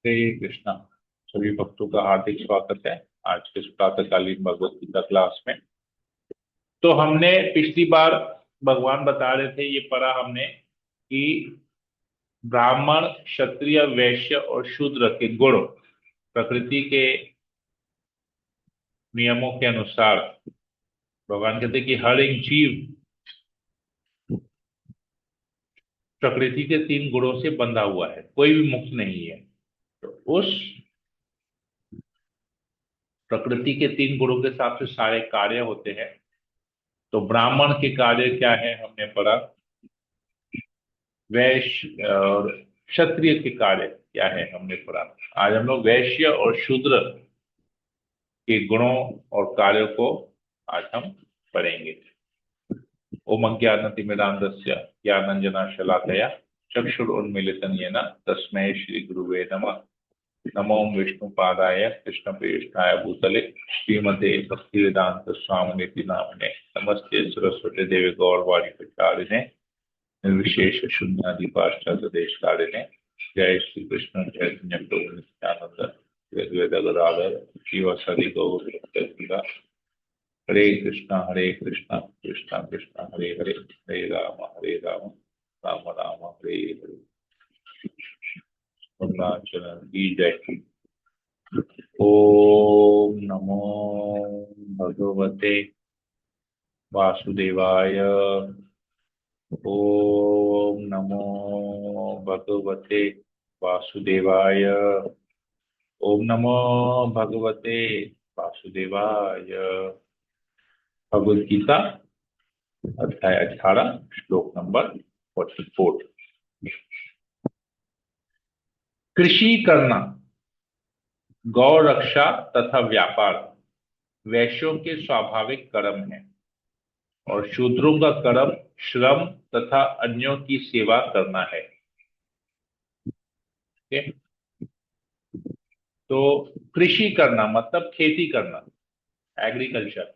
हरे कृष्णा। सभी भक्तों का हार्दिक स्वागत है आज के इस प्रातःकालीन भगवत गीता क्लास में। तो हमने पिछली बार भगवान बता रहे थे, ये पढ़ा हमने कि ब्राह्मण, क्षत्रिय, वैश्य और शूद्र के गुण प्रकृति के नियमों के अनुसार भगवान कहते हैं कि हर एक जीव प्रकृति के तीन गुणों से बंधा हुआ है, कोई भी मुक्त नहीं है। तो उस प्रकृति के तीन गुणों के हिसाब से सारे कार्य होते हैं। तो ब्राह्मण के कार्य क्या है हमने पढ़ा, वैश्य और क्षत्रिय के कार्य क्या है हमने पढ़ा। आज हम लोग वैश्य और शूद्र के गुणों और कार्यों को आज हम पढ़ेंगे। ओम अज्ञानतिमिरान्धस्य ज्ञानाञ्जनशलाकया चक्षुरुन्मीलितं येन तस्मै श्री गुरुवे नमः। नमो विष्णुपादाय कृष्णप्रेष्ठाय भूतले श्रीमते भक्तिवेदांत स्वामिनिति नामिने नमस्ते सरस्वती देवी गौरवाणी प्रचारिणे निर्विशेष शून्यादि पाश्चात्य देश कारिणे। जय श्री कृष्ण चैतन्य प्रभु नित्यानंद द्वैत गदाधर शिवसदि गौर भक्तवृंद। हरे कृष्णा कृष्णा कृष्णा हरे हरे, हरे राम राम राम हरे हरे। अरुणाचल की जय। ओम नमो भगवते वासुदेवाय। ओम नमो भगवते वासुदेवाय। ओम नमो भगवते वासुदेवाय। भगवद गीता अध्याय 18 श्लोक नंबर 44। कृषि करना, गौ रक्षा तथा व्यापार वैश्यों के स्वाभाविक कर्म है और शूद्रों का कर्म श्रम तथा अन्यों की सेवा करना है। ठीक है? तो कृषि करना मतलब खेती करना, एग्रीकल्चर।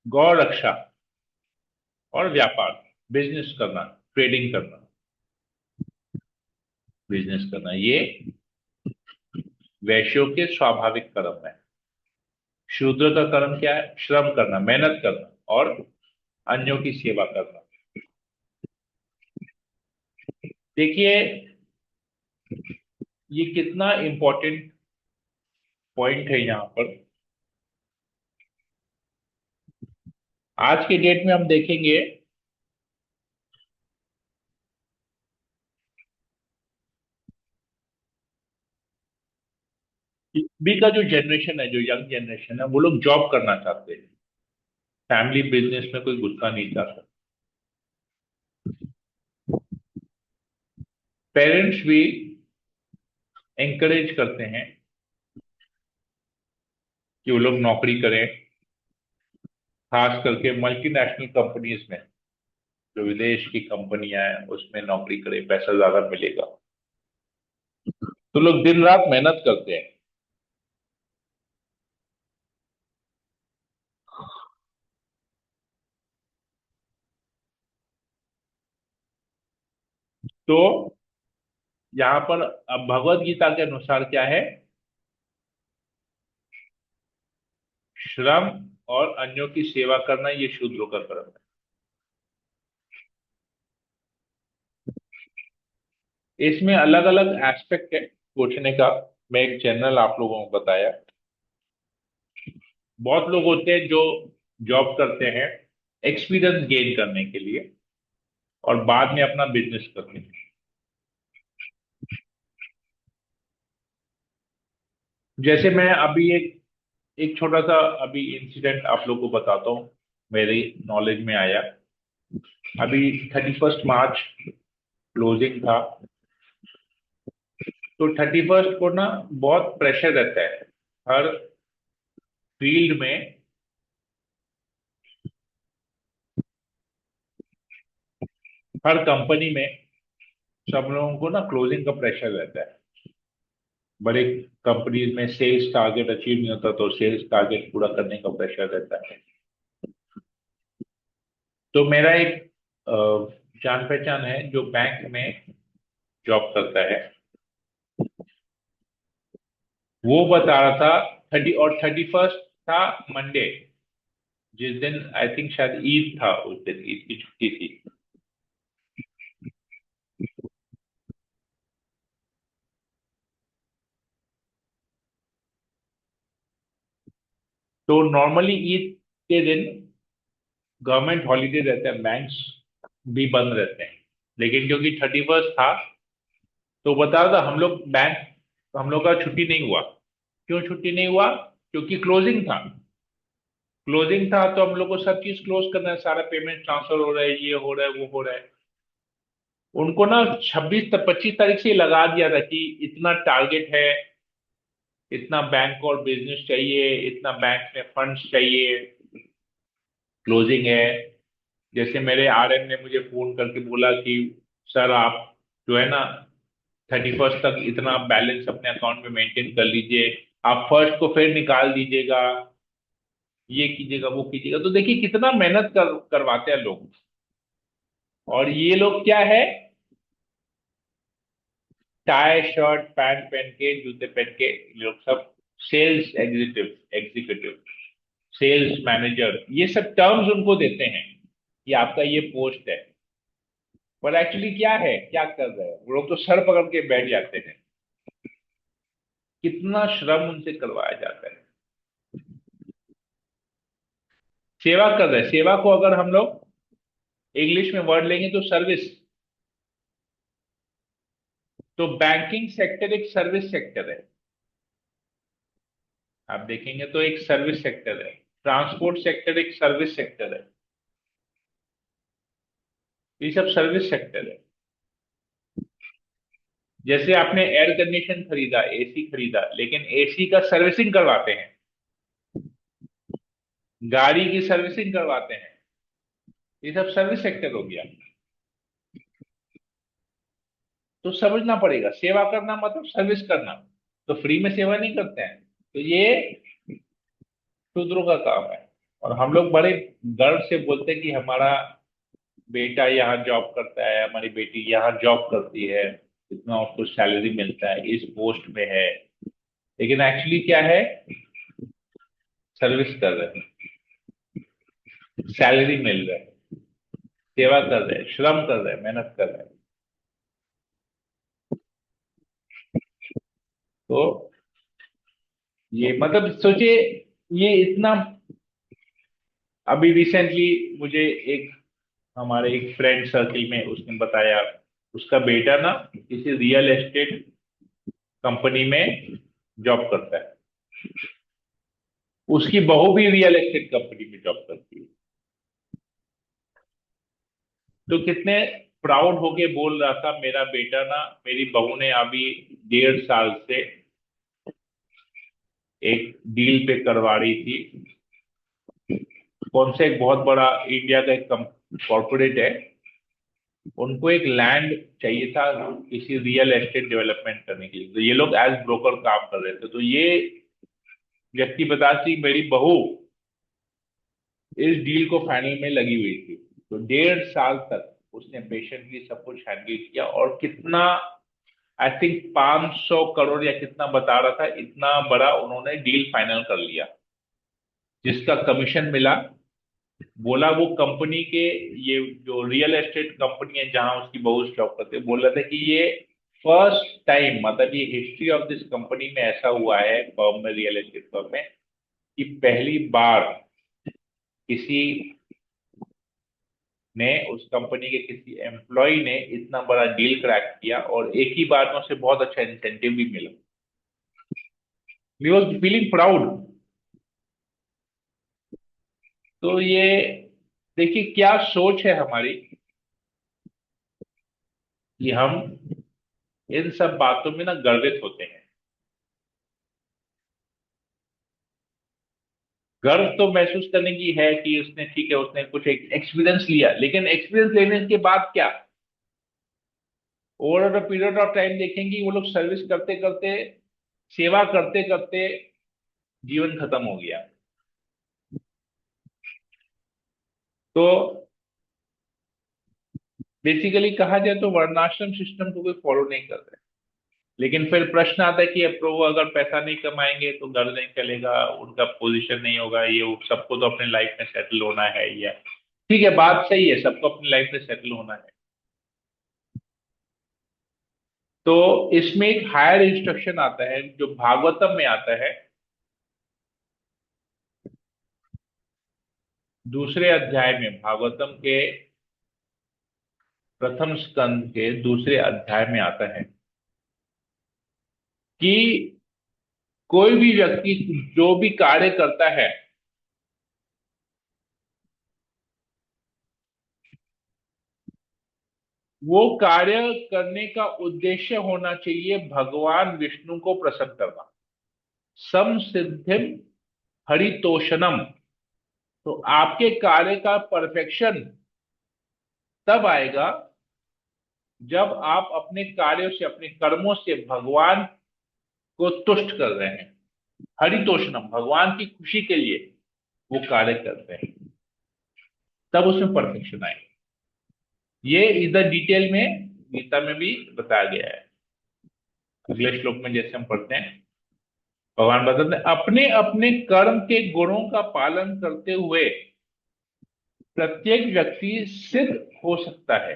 गौ रक्षा और व्यापार, बिजनेस करना, ट्रेडिंग करना, बिजनेस करना, ये वैश्यों के स्वाभाविक कर्म है। शूद्र का कर्म क्या है? श्रम करना, मेहनत करना और अन्यों की सेवा करना। देखिए, ये कितना इंपॉर्टेंट पॉइंट है यहां पर। आज के डेट में हम देखेंगे कि अभी का जो जनरेशन है, जो यंग जनरेशन है, वो लोग जॉब करना चाहते हैं, फैमिली बिजनेस में कोई घुसना नहीं चाहता। पेरेंट्स भी एंकरेज करते हैं कि वो लोग नौकरी करें, खास करके मल्टीनेशनल कंपनीज में, जो विदेश की कंपनियां हैं उसमें नौकरी करें, पैसा ज्यादा मिलेगा। तो लोग दिन रात मेहनत करते हैं। तो यहाँ पर अब भगवत गीता के अनुसार क्या है? श्रम और अन्यों की सेवा करना, ये शूद्रों का कर्म है। इसमें अलग अलग एस्पेक्ट है पूछने का। मैं एक जनरल आप लोगों को बताया। बहुत लोग होते हैं जो जॉब करते हैं एक्सपीरियंस गेन करने के लिए और बाद में अपना बिजनेस करते हैं। जैसे मैं अभी एक एक छोटा सा अभी इंसिडेंट आप लोग को बताता हूँ, मेरी नॉलेज में आया। अभी 31 मार्च क्लोजिंग था। तो 31 को ना बहुत प्रेशर रहता है हर फील्ड में। हर कंपनी में सब लोगों को ना क्लोजिंग का प्रेशर रहता है। बड़े कंपनीज में सेल्स टारगेट अचीव नहीं होता तो सेल्स टारगेट पूरा करने का प्रेशर रहता है। तो मेरा एक जान पहचान है जो बैंक में जॉब करता है, वो बता रहा था 31st था मंडे, जिस दिन आई थिंक शायद ईद था, उस दिन ईद की छुट्टी थी। तो नॉर्मली ईद के दिन गवर्नमेंट हॉलीडे रहते हैं, बैंक्स भी बंद रहते हैं, लेकिन क्योंकि 31st था तो बता रहा था हम लोग का छुट्टी नहीं हुआ। क्यों छुट्टी नहीं हुआ? क्योंकि क्लोजिंग था। क्लोजिंग था तो हम लोग को सब चीज क्लोज करना है, सारा पेमेंट ट्रांसफर हो रहा है, ये हो रहा है, वो हो रहा है। उनको ना 25 तारीख से ही लगा दिया था कि इतना टारगेट है, इतना बैंक और बिजनेस चाहिए, इतना बैंक में फंड्स चाहिए, क्लोजिंग है। जैसे मेरे आरएम ने मुझे फोन करके बोला कि सर आप जो है ना 31st तक इतना बैलेंस अपने अकाउंट में मेंटेन कर लीजिए, आप फर्स्ट को फिर निकाल दीजिएगा, ये कीजिएगा, वो कीजिएगा। तो देखिए कितना मेहनत करवाते हैं लोग। और ये लोग क्या है, टाई शर्ट पैंट पहन के, जूते पहन के, ये लोग सब sales executive executive sales manager, ये सब टर्म्स उनको देते हैं कि आपका ये पोस्ट है। पर एक्चुअली क्या है, क्या कर रहे हैं वो लोग? तो सर पकड़ के बैठ जाते हैं। कितना श्रम उनसे करवाया जाता है। सेवा कर रहे हैं। सेवा को अगर हम लोग इंग्लिश में वर्ड लेंगे तो सर्विस। तो बैंकिंग सेक्टर एक सर्विस सेक्टर है। आप देखेंगे तो एक सर्विस सेक्टर है। ट्रांसपोर्ट सेक्टर एक सर्विस सेक्टर है। ये सब सर्विस सेक्टर है। जैसे आपने एयर कंडीशन खरीदा, एसी खरीदा, लेकिन एसी का सर्विसिंग करवाते हैं, गाड़ी की सर्विसिंग करवाते हैं, ये सब सर्विस सेक्टर हो गया। तो समझना पड़ेगा, सेवा करना मतलब सर्विस करना। तो फ्री में सेवा नहीं करते हैं। तो ये शूद्रों का काम है। और हम लोग बड़े गर्व से बोलते हैं कि हमारा बेटा यहाँ जॉब करता है, हमारी बेटी यहाँ जॉब करती है, इतना उसको सैलरी मिलता है, इस पोस्ट में है। लेकिन एक्चुअली क्या है, सर्विस कर रहे हैं, सैलरी मिल रहा है, सेवा कर रहे हैं, श्रम कर रहे हैं, मेहनत कर रहे हैं। तो ये मतलब सोचिए, ये इतना। अभी रिसेंटली मुझे एक हमारे एक फ्रेंड सर्किल में उसने बताया, उसका बेटा ना किसी रियल एस्टेट कंपनी में जॉब करता है, उसकी बहू भी रियल एस्टेट कंपनी में जॉब करती है। तो कितने प्राउड होके बोल रहा था, मेरा बेटा ना, मेरी बहू ने अभी 1.5 साल से एक डील पे करवा रही थी। कौन से एक बहुत बड़ा इंडिया का एक कॉर्पोरेट है, उनको एक लैंड चाहिए था किसी रियल एस्टेट डेवलपमेंट करने के लिए। तो ये लोग एज ब्रोकर काम कर रहे थे। तो ये व्यक्ति बता थी मेरी बहू इस डील को फाइनल में लगी हुई थी। तो 1.5 साल तक उसने पेशेंटली सब कुछ हैंडल किया, और कितना, आई थिंक 500 करोड़ या कितना बता रहा था, इतना बड़ा उन्होंने डील फाइनल कर लिया, जिसका कमीशन मिला। बोला वो कंपनी के, ये जो रियल एस्टेट कंपनी है जहां उसकी बहू जॉब करते, बोल रहे थे कि ये फर्स्ट टाइम, मतलब ये हिस्ट्री ऑफ दिस कंपनी में ऐसा हुआ है, फर्म में, रियल एस्टेट फर्म में, कि पहली बार किसी ने, उस कंपनी के किसी एम्प्लॉय ने इतना बड़ा डील क्रैक किया, और एक ही बार में उसे बहुत अच्छा इंसेंटिव भी मिला। He was feeling proud. तो ये देखिए क्या सोच है हमारी, कि हम इन सब बातों में ना गर्वित होते हैं। गर्व तो महसूस करने की है कि उसने, ठीक है, उसने कुछ एक एक्सपीरियंस लिया, लेकिन एक्सपीरियंस लेने के बाद क्या, over the period of time देखेंगे वो लोग सर्विस करते करते, सेवा करते करते जीवन खत्म हो गया। तो बेसिकली कहा जाए तो वर्णाश्रम सिस्टम को कोई फॉलो नहीं कर रहे। लेकिन फिर प्रश्न आता है कि अब प्रभु अगर पैसा नहीं कमाएंगे तो घर नहीं चलेगा, उनका पोजीशन नहीं होगा, ये सबको तो अपने लाइफ में सेटल होना है। ये ठीक है, बात सही है, सबको अपनी लाइफ में सेटल होना है। तो इसमें एक हायर इंस्ट्रक्शन आता है जो भागवतम में आता है, दूसरे अध्याय में, भागवतम के प्रथम स्कंद के दूसरे अध्याय में आता है कि कोई भी व्यक्ति जो भी कार्य करता है, वो कार्य करने का उद्देश्य होना चाहिए भगवान विष्णु को प्रसन्न करना। सम सिद्धिम हरितोषणम। तो आपके कार्य का परफेक्शन तब आएगा जब आप अपने कार्यों से, अपने कर्मों से भगवान को तुष्ट कर रहे हैं। हरितोषणम, भगवान की खुशी के लिए वो कार्य करते हैं, तब उसमें परफेक्शन आएगा। ये इधर डिटेल में गीता में भी बताया गया है। अगले श्लोक में जैसे हम पढ़ते हैं, भगवान बताते हैं अपने अपने कर्म के गुणों का पालन करते हुए प्रत्येक व्यक्ति सिद्ध हो सकता है।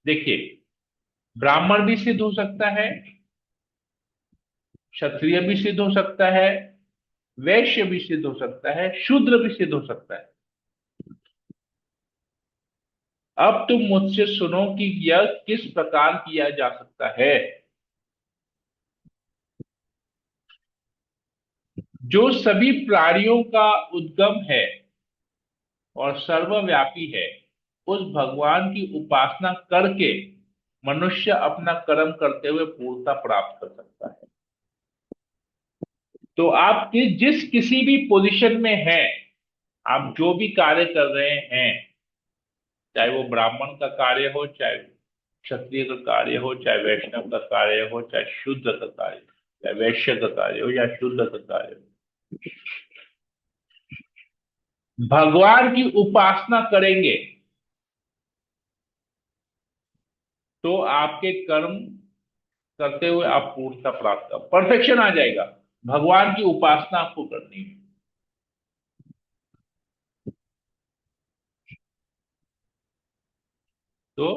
देखिए, ब्राह्मण भी सिद्ध हो सकता है, क्षत्रिय भी सिद्ध हो सकता है, वैश्य भी सिद्ध हो सकता है, शूद्र भी सिद्ध हो सकता है। अब तुम मुझसे सुनो कि यह किस प्रकार किया जा सकता है। जो सभी प्राणियों का उद्गम है और सर्वव्यापी है, उस भगवान की उपासना करके मनुष्य अपना कर्म करते हुए पूर्णता प्राप्त कर सकता है। तो आप जिस किसी भी पोजीशन में हैं, आप जो भी कार्य कर रहे हैं, चाहे वो ब्राह्मण का कार्य हो, चाहे क्षत्रिय का कार्य हो, चाहे वैष्णव का कार्य हो, चाहे शुद्ध का कार्य हो, चाहे वैश्य का कार्य हो या शुद्ध का कार्य हो, भगवान की उपासना करेंगे तो आपके कर्म करते हुए आप पूर्णता प्राप्त कर, परफेक्शन आ जाएगा। भगवान की उपासना आपको करनी है। तो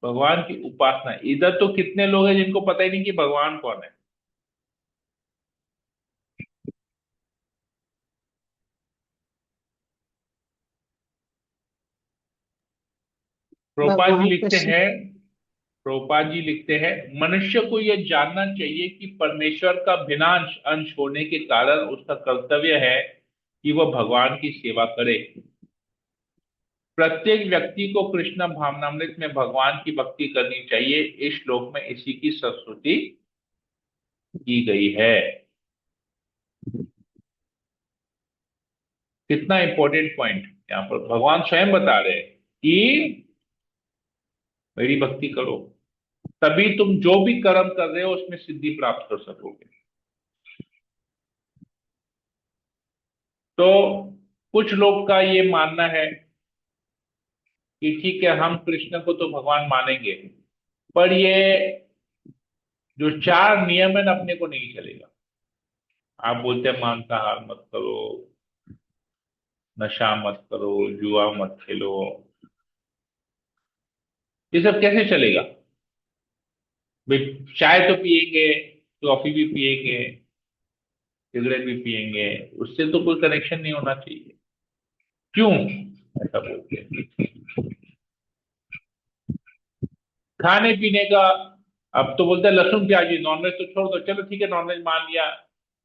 भगवान की उपासना, इधर तो कितने लोग हैं जिनको पता ही नहीं कि भगवान कौन है। प्रोपा जी भगवान लिखते कृष्ण। हैं, प्रोपा जी लिखते हैं, मनुष्य को यह जानना चाहिए कि परमेश्वर का भिन्न अंश अंश होने के कारण उसका कर्तव्य है कि वह भगवान की सेवा करे। प्रत्येक व्यक्ति को कृष्ण भावनामृत में भगवान की भक्ति करनी चाहिए। इस श्लोक में इसी की सरस्वती की गई है। कितना इंपॉर्टेंट पॉइंट यहाँ पर भगवान स्वयं बता रहे हैं कि मेरी भक्ति करो, तभी तुम जो भी कर्म कर रहे हो उसमें सिद्धि प्राप्त कर सकोगे। तो कुछ लोग का ये मानना है कि ठीक है, हम कृष्ण को तो भगवान मानेंगे, पर ये जो चार नियम है ना, अपने को नहीं चलेगा। आप बोलते हैं मांसाहार मत करो, नशा मत करो, जुआ मत खेलो, ये सब कैसे चलेगा भाई? चाय तो पिएंगे, कॉफी भी पिएंगे, सिगरेट भी पिएंगे, उससे तो कोई कनेक्शन नहीं होना चाहिए। क्यों ऐसा बोलते हैं? खाने पीने का, अब तो बोलते हैं लहसुन प्याज ही, नॉनवेज तो छोड़ दो, चलो ठीक है नॉनवेज मान लिया,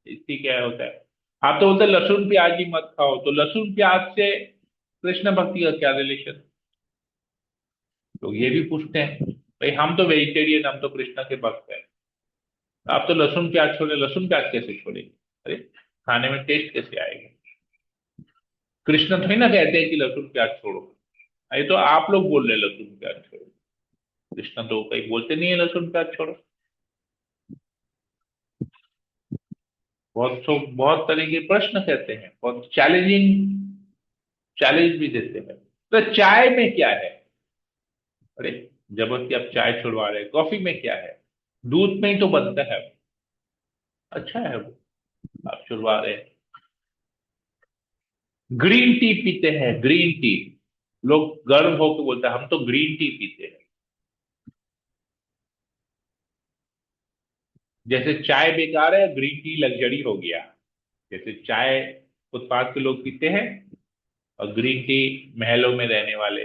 ठीक है होता है। आप तो बोलते हैं लहसुन प्याज ही मत खाओ, तो लहसुन प्याज से कृष्ण भक्ति का क्या रिलेशन? लोग ये भी पूछते हैं, भाई हम तो वेजिटेरियन, हम तो कृष्ण के भक्त हैं, आप तो लहसुन प्याज छोड़े, लहसुन प्याज कैसे छोड़ेंगे? अरे, खाने में टेस्ट कैसे आएगा? कृष्ण थोड़ी ना कहते हैं कि लहसुन प्याज छोड़ो, ये तो आप लोग बोल रहे हैं लहसुन प्याज छोड़ो। कृष्ण तो कहीं बोलते नहीं है लहसुन प्याज छोड़ो। बहुत तरह के प्रश्न कहते हैं, बहुत चैलेंजिंग चैलेंज भी देते हैं। तो चाय में क्या है? अरे जबरदस्ती आप चाय छुड़वा रहे हैं, कॉफी में क्या है, दूध में ही तो बनता है, अच्छा है वो, आप छुड़वा रहे हैं। ग्रीन टी पीते हैं, ग्रीन टी, लोग गर्व होकर बोलते हैं हम तो ग्रीन टी पीते हैं। जैसे चाय बेकार है, ग्रीन टी लग्जरी हो गया। जैसे चाय फुटपाथ के लोग पीते हैं, और ग्रीन टी महलों में रहने वाले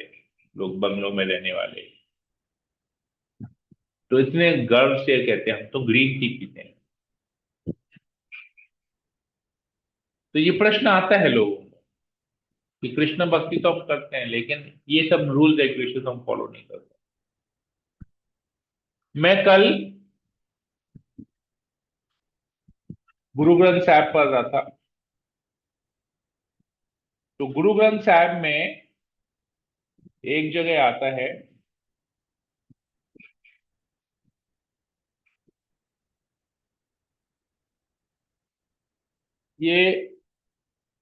लोग, बंगलों में रहने वाले, तो इतने गर्व से कहते हैं हम तो ग्रीन टी पीते हैं। तो ये प्रश्न आता है लोगों को कि कृष्ण भक्ति तो हम करते हैं, लेकिन ये सब रूल रेगुलेशन हम फॉलो नहीं करते। मैं कल गुरु ग्रंथ साहब पढ़ रहा था, तो गुरु ग्रंथ साहब में एक जगह आता है, ये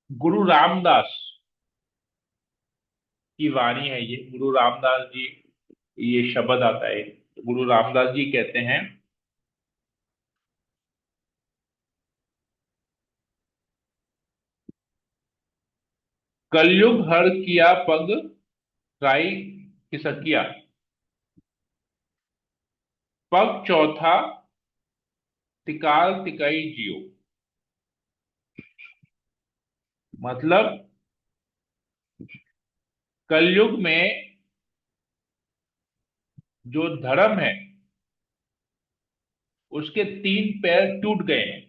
गुरु रामदास की वाणी है, ये गुरु रामदास जी, ये शब्द आता है। तो गुरु रामदास जी कहते हैं, कलयुग हर किया पग त्राई खिसकिया, पग चौथा तिकाल तिकाई जियो। मतलब कलयुग में जो धर्म है उसके तीन पैर टूट गए हैं।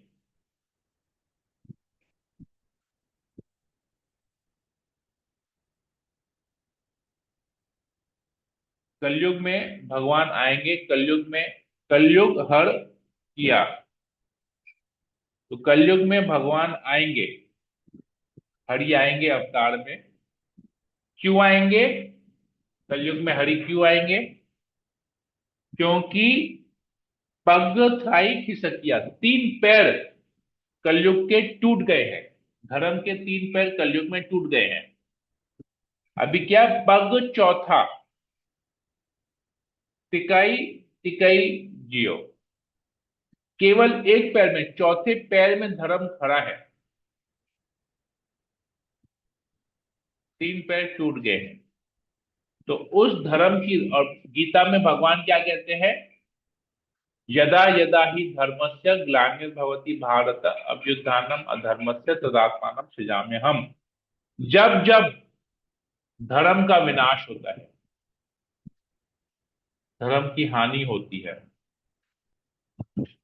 कलयुग में भगवान आएंगे, कलयुग में, कलयुग हर किया, तो कलयुग में भगवान आएंगे, हरि आएंगे अवतार में। क्यों आएंगे, कलयुग में हरि क्यों आएंगे? क्योंकि पग थाई खिसकिया, तीन पैर कलयुग के टूट गए हैं, धर्म के तीन पैर कलयुग में टूट गए हैं। अभी क्या, पग चौथा तिकाई तिकाई जियो, केवल एक पैर में, चौथे पैर में धर्म खड़ा है, तीन पैर टूट गए हैं। तो उस धर्म की, और गीता में भगवान क्या कहते हैं, यदा यदा ही धर्मस्य ग्लानिर्भवति भारत अभ्युत्थानम अधर्मस्य तदात्मानं सृजाम्यहम्। जब जब धर्म का विनाश होता है, धर्म की हानि होती है,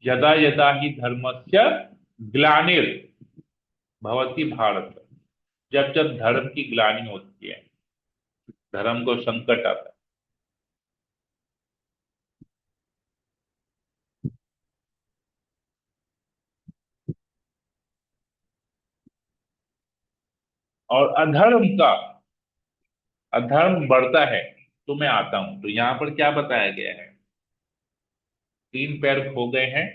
यदा यदा ही धर्मस्य ग्लानिर्भवति भारत, जब जब धर्म की ग्लानि होती है, धर्म को संकट आता है, और अधर्म बढ़ता है, तो मैं आता हूं। तो यहां पर क्या बताया गया है, तीन पैर खो गए हैं,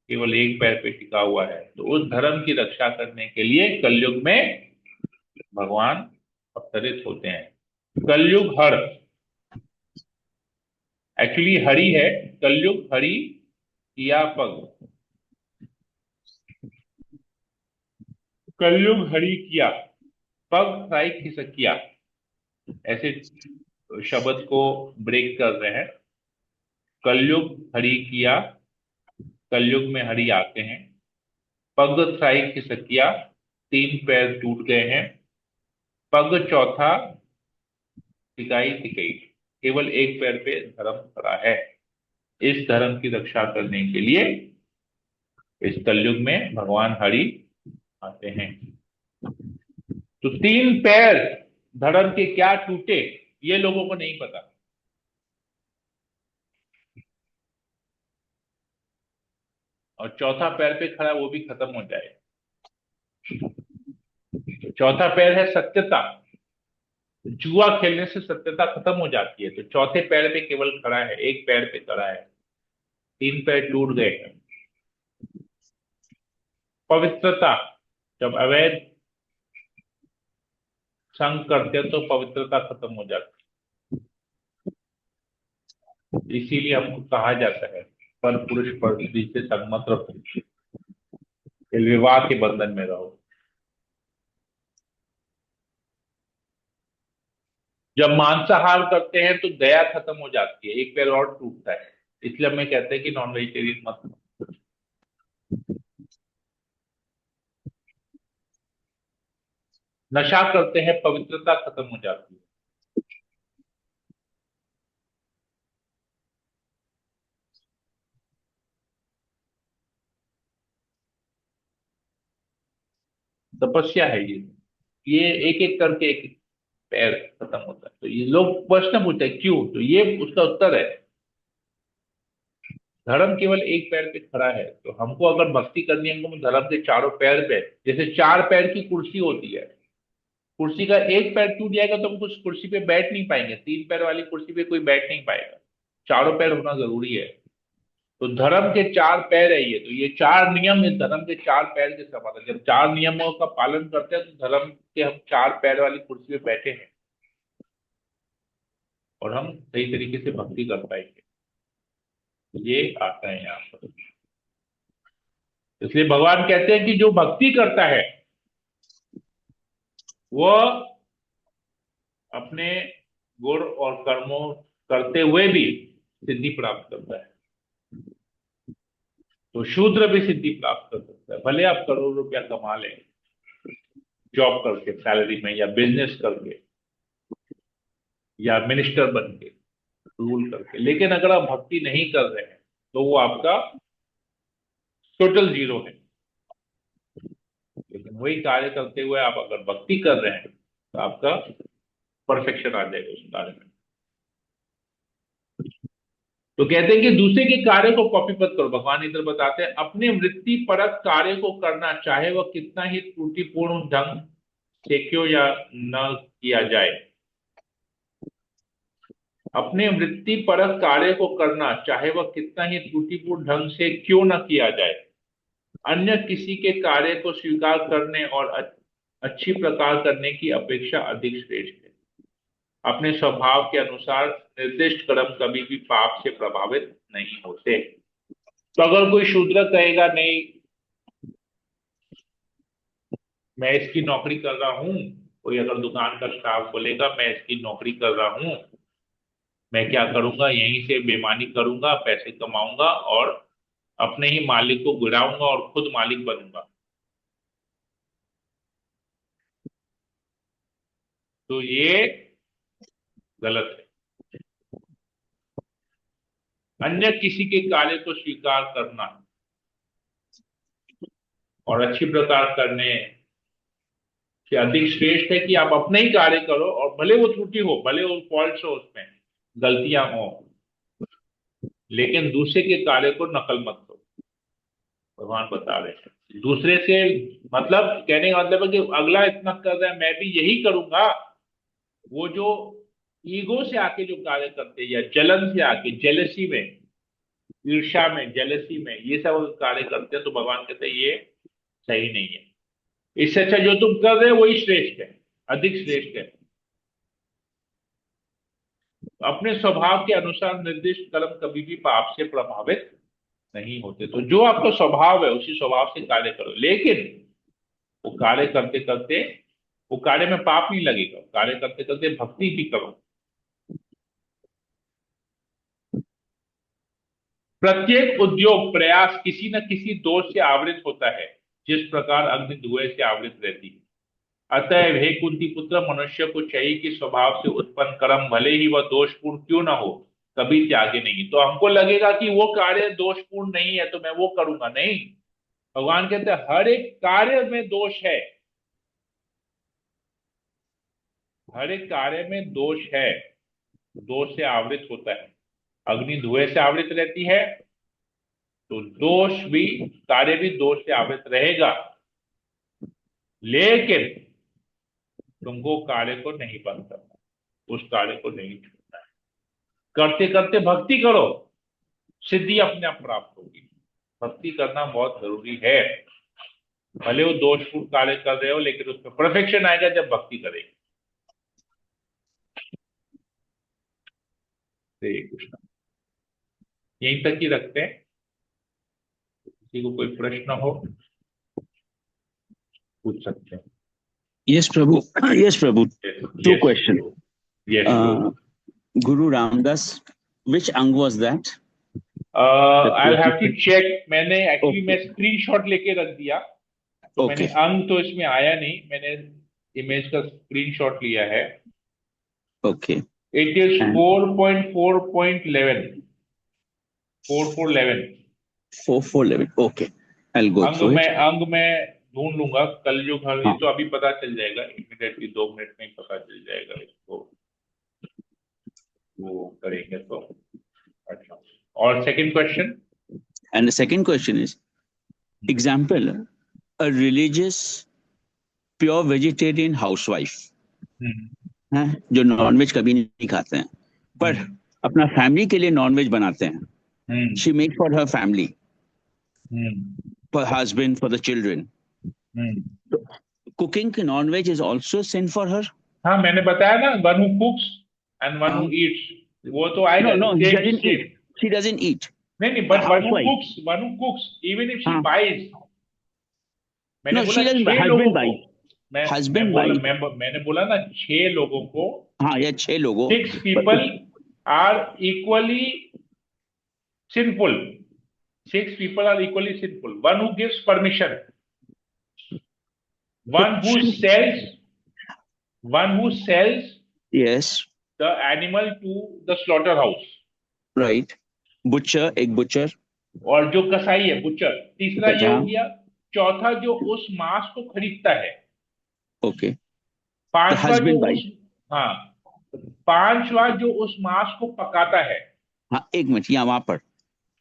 केवल एक पैर पे टिका हुआ है, तो उस धर्म की रक्षा करने के लिए कलयुग में भगवान अवतरित होते हैं। कलयुग हर, एक्चुअली हरि है, कलयुग हरि किया पग, कलयुग हरि किया पग साई खिसकिया, ऐसे शब्द को ब्रेक कर रहे हैं। कलयुग हरि किया, कलयुग में हरि आते हैं, पग साई खिसकिया, तीन पैर टूट गए हैं, पग चौथा तिकाई तिकाई, केवल एक पैर पे धर्म खड़ा है। इस धर्म की रक्षा करने के लिए इस कलयुग में भगवान हरि आते हैं। तो तीन पैर धर्म के क्या टूटे, ये लोगों को नहीं पता, और चौथा पैर पे खड़ा वो भी खत्म हो जाए। तो चौथा पैर है सत्यता, जुआ खेलने से सत्यता खत्म हो जाती है, तो चौथे पैर पे केवल खड़ा है, एक पैर पे खड़ा है, तीन पैर टूट गए हैं। पवित्रता, जब अवैध संग करते हैं तो पवित्रता खत्म हो जाती इसीलिए हमको कहा जाता है पर पुरुष पर स्त्री से संगमत रखो, विवाह के बंधन में रहो। जब मांसाहार करते हैं तो दया खत्म हो जाती है, एक पैर और टूटता है। इसलिए हमें कहते हैं कि नॉन वेजिटेरियन मत खाओ। नशा करते हैं, पवित्रता खत्म हो जाती है। तपस्या है ये एक एक करके एक एक पैर खत्म होता है। तो ये लोग प्रश्न पूछते हैं क्यों, तो ये उसका उत्तर है, धर्म केवल एक पैर पे खड़ा है, तो हमको अगर भक्ति करनी है हमको धर्म के चारों पैर पे, जैसे चार पैर की कुर्सी होती है, कुर्सी का एक पैर टूट जाएगा तो हम उस कुर्सी पे बैठ नहीं पाएंगे, तीन पैर वाली कुर्सी पे कोई बैठ नहीं पाएगा। चारों पैर होना जरूरी है। तो धर्म के चार पैर है ये, तो ये चार नियम इस धर्म के चार पैर के समान है। जब चार नियमों का पालन करते हैं तो धर्म के हम चार पैर वाली कुर्सी पे बैठे हैं और हम सही तरीके से भक्ति कर पाएंगे। ये आता है यहाँ पर। इसलिए भगवान कहते हैं कि जो भक्ति करता है वह अपने गुण और कर्मों करते हुए भी सिद्धि प्राप्त करता है। तो शूद्र भी सिद्धि प्राप्त कर सकता है, भले आप करोड़ रुपया कमा लें जॉब करके, सैलरी में, या बिजनेस करके, या मिनिस्टर बन के, रूल करके, लेकिन अगर आप भक्ति नहीं कर रहे हैं तो वो आपका टोटल जीरो है। लेकिन वही कार्य करते हुए आप अगर भक्ति कर रहे हैं तो आपका परफेक्शन आ जाएगा उस कार्य में। तो कहते हैं कि दूसरे के कार्य को कॉपी मत करो। भगवान इधर बताते हैं अपने वृत्ति परक कार्य को करना, चाहे वह कितना ही त्रुटिपूर्ण ढंग से क्यों या न किया जाए। अपने वृत्ति परक कार्य को करना, चाहे वह कितना ही त्रुटिपूर्ण ढंग से क्यों न किया जाए, अन्य किसी के कार्य को स्वीकार करने और अच्छी प्रकार करने की अपेक्षा अधिक श्रेष्ठ है। अपने स्वभाव के अनुसार निर्दिष्ट कर्म कभी भी पाप से प्रभावित नहीं होते। तो अगर कोई शूद्र कहेगा नहीं, मैं इसकी नौकरी कर रहा हूं, कोई अगर दुकान का स्टाफ बोलेगा मैं इसकी नौकरी कर रहा हूं, मैं क्या करूंगा, यहीं से बेईमानी करूंगा, पैसे कमाऊंगा और अपने ही मालिक को गिराऊंगा और खुद मालिक बनूंगा, तो ये गलत है। अन्य किसी के कार्य को स्वीकार करना और अच्छी प्रकार करने से अधिक श्रेष्ठ है कि आप अपने ही कार्य करो, और भले वो त्रुटि हो, भले वो फॉल्ट हो, उसमें गलतियां हो, लेकिन दूसरे के कार्य को नकल मत करो। भगवान बता रहे हैं दूसरे से, मतलब कहने का मतलब है कि अगला इतना कर रहा है मैं भी यही करूंगा। वो जो ईगो से आके जो कार्य करते हैं, या जलन से आके, जेलसी में, ईर्ष्या में, जेलसी में, ये सब अगर कार्य करते हैं तो भगवान कहते हैं ये सही नहीं है। इससे अच्छा जो तुम कर रहे हो वही श्रेष्ठ है, अधिक श्रेष्ठ है। अपने स्वभाव के अनुसार निर्दिष्ट कर्म कभी भी पाप से प्रभावित नहीं होते। तो जो आपका स्वभाव है उसी स्वभाव से कार्य करो, लेकिन वो कार्य करते करते, वो कार्य में पाप नहीं लगेगा, कार्य करते करते भक्ति भी करो। प्रत्येक उद्योग प्रयास किसी न किसी दोष से आवृत होता है, जिस प्रकार अग्नि धुएं से आवृत रहती है। अतएव हे कुंती पुत्र, मनुष्य को चाहिए कि स्वभाव से उत्पन्न कर्म भले ही वह दोषपूर्ण क्यों ना हो, कभी त्यागे नहीं। तो हमको लगेगा कि वो कार्य दोषपूर्ण नहीं है तो मैं वो करूंगा नहीं। भगवान कहते हैं हर एक कार्य में दोष है, हर एक कार्य में दोष है, दोष से आवृत होता है। अग्नि धुएं से आवृत रहती है, तो दोष भी, कार्य भी दोष से आवृत रहेगा, लेकिन तुमको कार्य को नहीं बंद करना, उस कार्य को नहीं छोड़ना है। करते करते भक्ति करो, सिद्धि अपने आप प्राप्त होगी। भक्ति करना बहुत जरूरी है। भले वो दोषपूर्ण कार्य कर रहे हो लेकिन उसमें परफेक्शन आएगा जब भक्ति करेंगे। हरे कृष्ण। यहीं तक ही रखते हैं। किसी को कोई प्रश्न हो पूछ सकते हैं। Yes, Prabhu. Yes, Prabhu. Two yes questions. Yes go. Uh, Guru Ramdas, which ang was that? The I quote have you to said? Check. मैंने एक्चुअली मैं Okay. स्क्रीनशॉट लेके रख दिया, तो मैंने Okay. अंक तो इसमें आया नहीं, मैंने इमेज का स्क्रीनशॉट लिया है। Okay. It is And 4.4.11, 4.4.11। 4411. Okay. I'll go अंग through में it. अंग में ढूंढ लूंगा, कल जो घर, ये हाँ. तो अभी पता चल जाएगा, इमीडिएटली 2 मिनट में ही पता चल जाएगा इसको, वो करेंगे तो। अच्छा, और second question. And the second question is, example, a religious pure vegetarian housewife हम्म है जो नॉनवेज कभी नहीं खाते हैं, पर हम्म अपना फैमिली के लिए नॉनवेज बनाते हैं. हम्म She makes for her family, hmm for husband, for the children. Hmm. Cooking non-veg is also sin for her? हाँ, मैंने बताया ना, one who कुक्स and one who Uh, Yeats, वो तो आएगा no, no, he same doesn't eat. Same. She doesn't eat. नहीं नहीं, A but housewife. One who कुक्स even if she हाँ. बाइज। मैंने No, बोला she doesn't. 6 लोगों Husband को। buys. मैं Husband बोला buys. मैंने बोला ना 6 लोगों को। हाँ, या 6 लोगों. सिक्स पर people are equally sinful. 6 people are equally sinful. One who gives permission, one who sells, one who sells yes, the animal to the slaughterhouse, right. Butcher, एक butcher. और जो कसाई है बुचर, तीसरा ये हो हाँ. गया। चौथा जो उस मांस को खरीदता है। Okay. The पांचवा जो husband buys. उस, हाँ, पांचवा जो उस मांस को पकाता है। हाँ, एक मिनट यहाँ वहां पर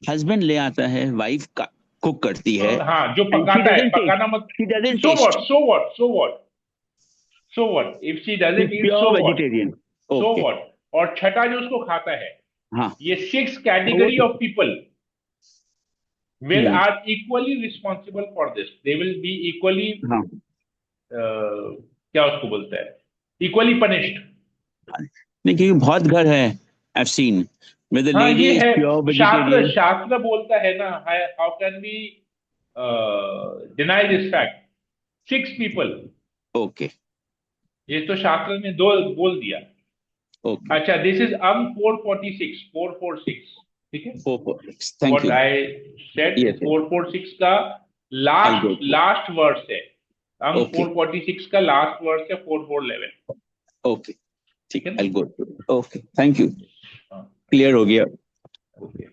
हस्बैंड ले आता है, वाइफ का कुक करती है, हाँ, जो एंड शी पकाता है, डजंट पकाना टेस्ट. मत। She doesn't so taste. What, so what, so what, so what if she she doesn't is eat, pure so what, vegetarian. So okay. What. और छठा जो उसको खाता है। हाँ. ये 6 तो वो कैटेगरी तो of people will hmm. are equally responsible for this. They will be equally हाँ. क्या उसको बोलते हैं, इक्वली पनिश्ड। नहीं, क्योंकि बहुत घर है, आई सीन विद द हाँ, लेडी ये इज है। प्योर शास्त्र वेजिटेरियन. शास्त्र बोलता है ना, how can be deny this fact. 6 people। Okay. ये तो शास्त्र ने दो बोल दिया। ओके. अच्छा, दिस इज अंक 446, 446, ठीक है। 446. Thank what you. I said, yes, 446 का I go last through. Last verse है। अंक ओके. 446 का लास्ट वर्स है 4411। ओके. ठीक ठीक, है आई ना। Go through. Okay, thank you. हाँ, क्लियर हो गया. ओके।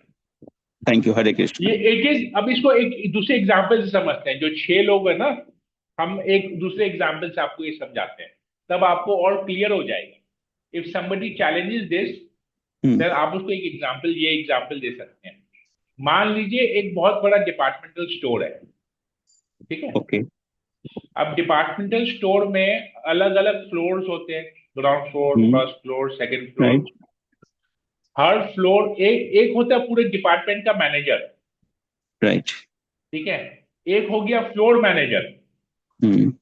Thank you. हरे ये कृष्ण. एक एक, अब इसको एक दूसरे एग्जाम्पल से समझते हैं। जो 6 लोग है ना, हम एक दूसरे एग्जाम्पल से आपको ये समझाते हैं, तब आपको और क्लियर हो जाएगा। If somebody challenges this, then आप उसको एक एग्जाम्पल, ये एग्जाम्पल दे सकते हैं। मान लीजिए एक बहुत बड़ा डिपार्टमेंटल स्टोर है, ठीक है। ओके. अब डिपार्टमेंटल स्टोर में अलग अलग फ्लोर्स होते हैं, ground floor, first floor, second floor. Right. हर फ्लोर एक एक होता है पूरे डिपार्टमेंट का मैनेजर, राइट. ठीक है। एक हो गया फ्लोर मैनेजर, हम्म.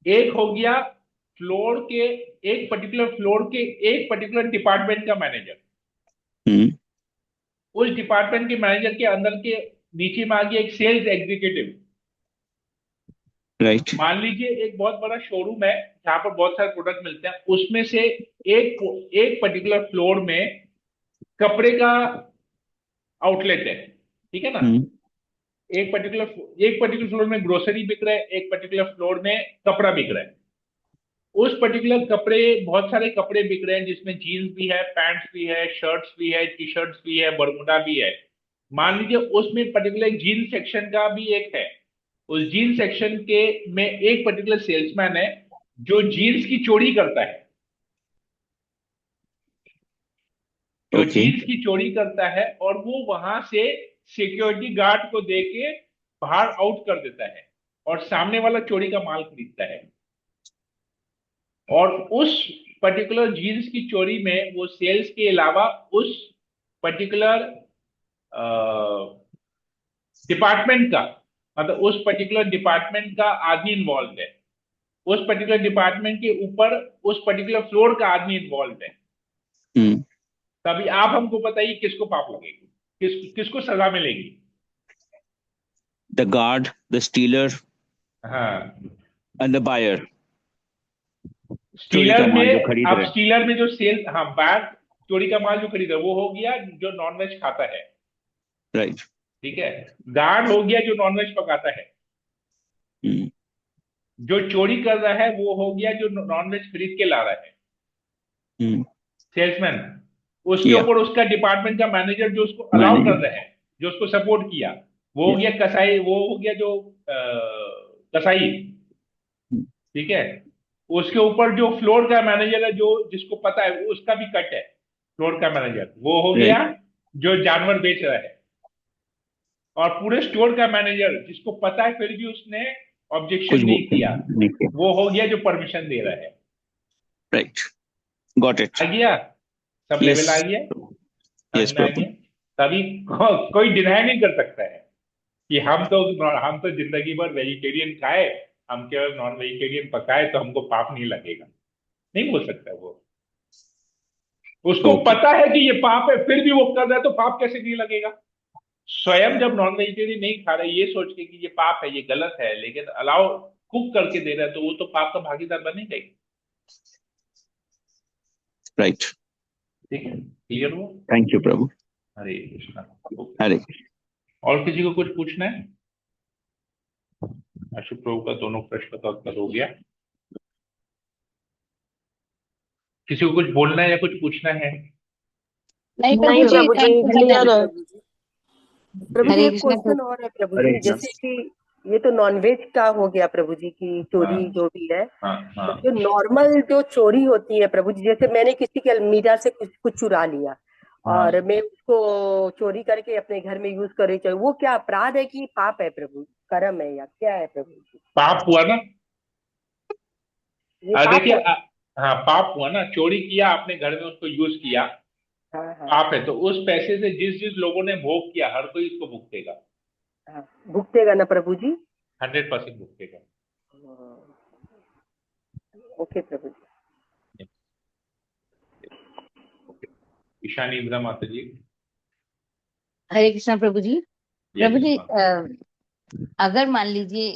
एक हो गया फ्लोर के, एक पर्टिकुलर फ्लोर के एक पर्टिकुलर डिपार्टमेंट का मैनेजर। हम्म. उस डिपार्टमेंट के मैनेजर के अंदर के नीचे में आ गया एक सेल्स एग्जीक्यूटिव। राइट. मान लीजिए एक बहुत बड़ा शोरूम है जहां पर बहुत सारे प्रोडक्ट मिलते हैं, उसमें से एक एक पर्टिकुलर फ्लोर में कपड़े का आउटलेट है, ठीक है ना। हम्म. एक पर्टिकुलर फ्लोर में ग्रोसरी बिक रहा है, एक पर्टिकुलर फ्लोर में कपड़ा बिक रहा है। उस पर्टिकुलर कपड़े, बहुत सारे कपड़े बिक रहे हैं, जिसमें जीन्स भी है, पैंट्स भी है, शर्ट्स भी है, टी शर्ट्स भी है, बरमुडा भी है। मान लीजिए उसमें पर्टिकुलर जीन्स सेक्शन का भी एक है। उस जीन्स सेक्शन के में एक पर्टिकुलर सेल्समैन है जो जीन्स की चोरी करता है, जो ओके. जीन्स की चोरी करता है, और वो वहां से सिक्योरिटी गार्ड को देके बाहर आउट कर देता है, और सामने वाला चोरी का माल खरीदता है। और उस पर्टिकुलर जीन्स की चोरी में वो सेल्स के अलावा उस पर्टिकुलर डिपार्टमेंट का, मतलब उस पर्टिकुलर डिपार्टमेंट का आदमी इन्वॉल्व है। उस पर्टिकुलर डिपार्टमेंट के ऊपर उस पर्टिकुलर फ्लोर का आदमी इन्वॉल्व है। हम्म. तभी आप हमको बताइए किसको पाप लगेगी। किसको सजा मिलेगी? The guard, the stealer, हाँ, and the buyer. चोरी का स्टीलर माल जो में, खरीद अब रहे हैं। स्टीलर में जो सेल, हाँ, बैग, चोरी का माल जो खरीद रहा है वो हो गया जो नॉनवेज खाता है, राइट। ठीक है। गार्ड हो गया जो नॉनवेज पकाता है। हम्म। जो चोरी कर रहा है वो हो गया जो नॉनवेज खरीद के ला रहा है, हम्म। सेल्समैन। उसके या ऊपर उसका डिपार्टमेंट का मैनेजर जो उसको अलाउ कर मैनेजर। रहा है, जो उसको सपोर्ट किया, वो हो गया कसाई, वो हो गया जो कसाई, ठीक है। उसके ऊपर जो फ्लोर का मैनेजर है, जो जिसको पता है उसका भी कट है, फ्लोर का मैनेजर वो हो गया राइट। जो जानवर बेच रहा है। और पूरे स्टोर का मैनेजर जिसको पता है फिर भी उसने ऑब्जेक्शन कुछ नहीं बोलते किया, नहीं किया। वो हो गया जो परमिशन दे रहा है। राइट। Got it. आ गया, सब यस। लेवल आ गया, समझ यस में आ प्रभु। गया। तभी कोई डिनाई नहीं कर सकता है कि हम तो जिंदगी भर वेजिटेरियन खाए, हम केवल नॉन वेजिटेरियन पकाए तो हमको पाप नहीं लगेगा। नहीं बोल सकता वो। उसको ओके। पता है कि ये पाप है फिर भी वो कर रहा है, तो पाप कैसे नहीं लगेगा? स्वयं जब नॉन वेजिटेरियन नहीं खा रहे ये सोच के कि ये पाप है, ये गलत है, लेकिन अलाउ कुक करके दे रहा है, तो वो तो पाप का भागीदार बनेगा ही। राइट। ठीक है, क्लियर हुआ? थैंक यू प्रभु। हरे कृष्णा। ओके। हरे। और किसी को कुछ पूछना है? अशुभ प्रभु का दोनों प्रश्न का उत्तर हो गया। किसी को कुछ बोलना है या कुछ पूछना है? नहीं नहीं प्रभु जी, प्रभु जी, धन्यवाद क्लियर है। प्रभु जी। प्रभु जी हरे एक कृष्ण क्वेश्चन प्रभु। और है प्रभु हरे जी, कृष्ण। जैसे कि ये तो नॉनवेज का हो गया प्रभु जी की हाँ, चोरी जो भी है। हाँ, तो हाँ। जो नॉर्मल जो चोरी होती है प्रभु जी, जैसे मैंने किसी के अलमीरा से कुछ चुरा लिया हाँ, और मैं उसको चोरी करके अपने घर में यूज कर रही चाहिए, वो क्या अपराध है कि पाप है प्रभु, कर्म है या क्या है प्रभु जी? पाप हुआ ना। ये पाप देखिए, है। हाँ, पाप हुआ ना, चोरी किया आपने, घर में उसको यूज किया, हाँ हाँ पाप है। तो उस पैसे से जिस जिस लोगों ने भोग किया, हर कोई इसको भुगतेगा। हाँ, भुगतेगा ना प्रभु जी? 100% भुगतेगा। ओके प्रभु जी। ओके। ईशानी इंदिरा माता जी। हरे कृष्ण प्रभु जी। प्रभु यस, जी, हाँ। अगर मान लीजिए,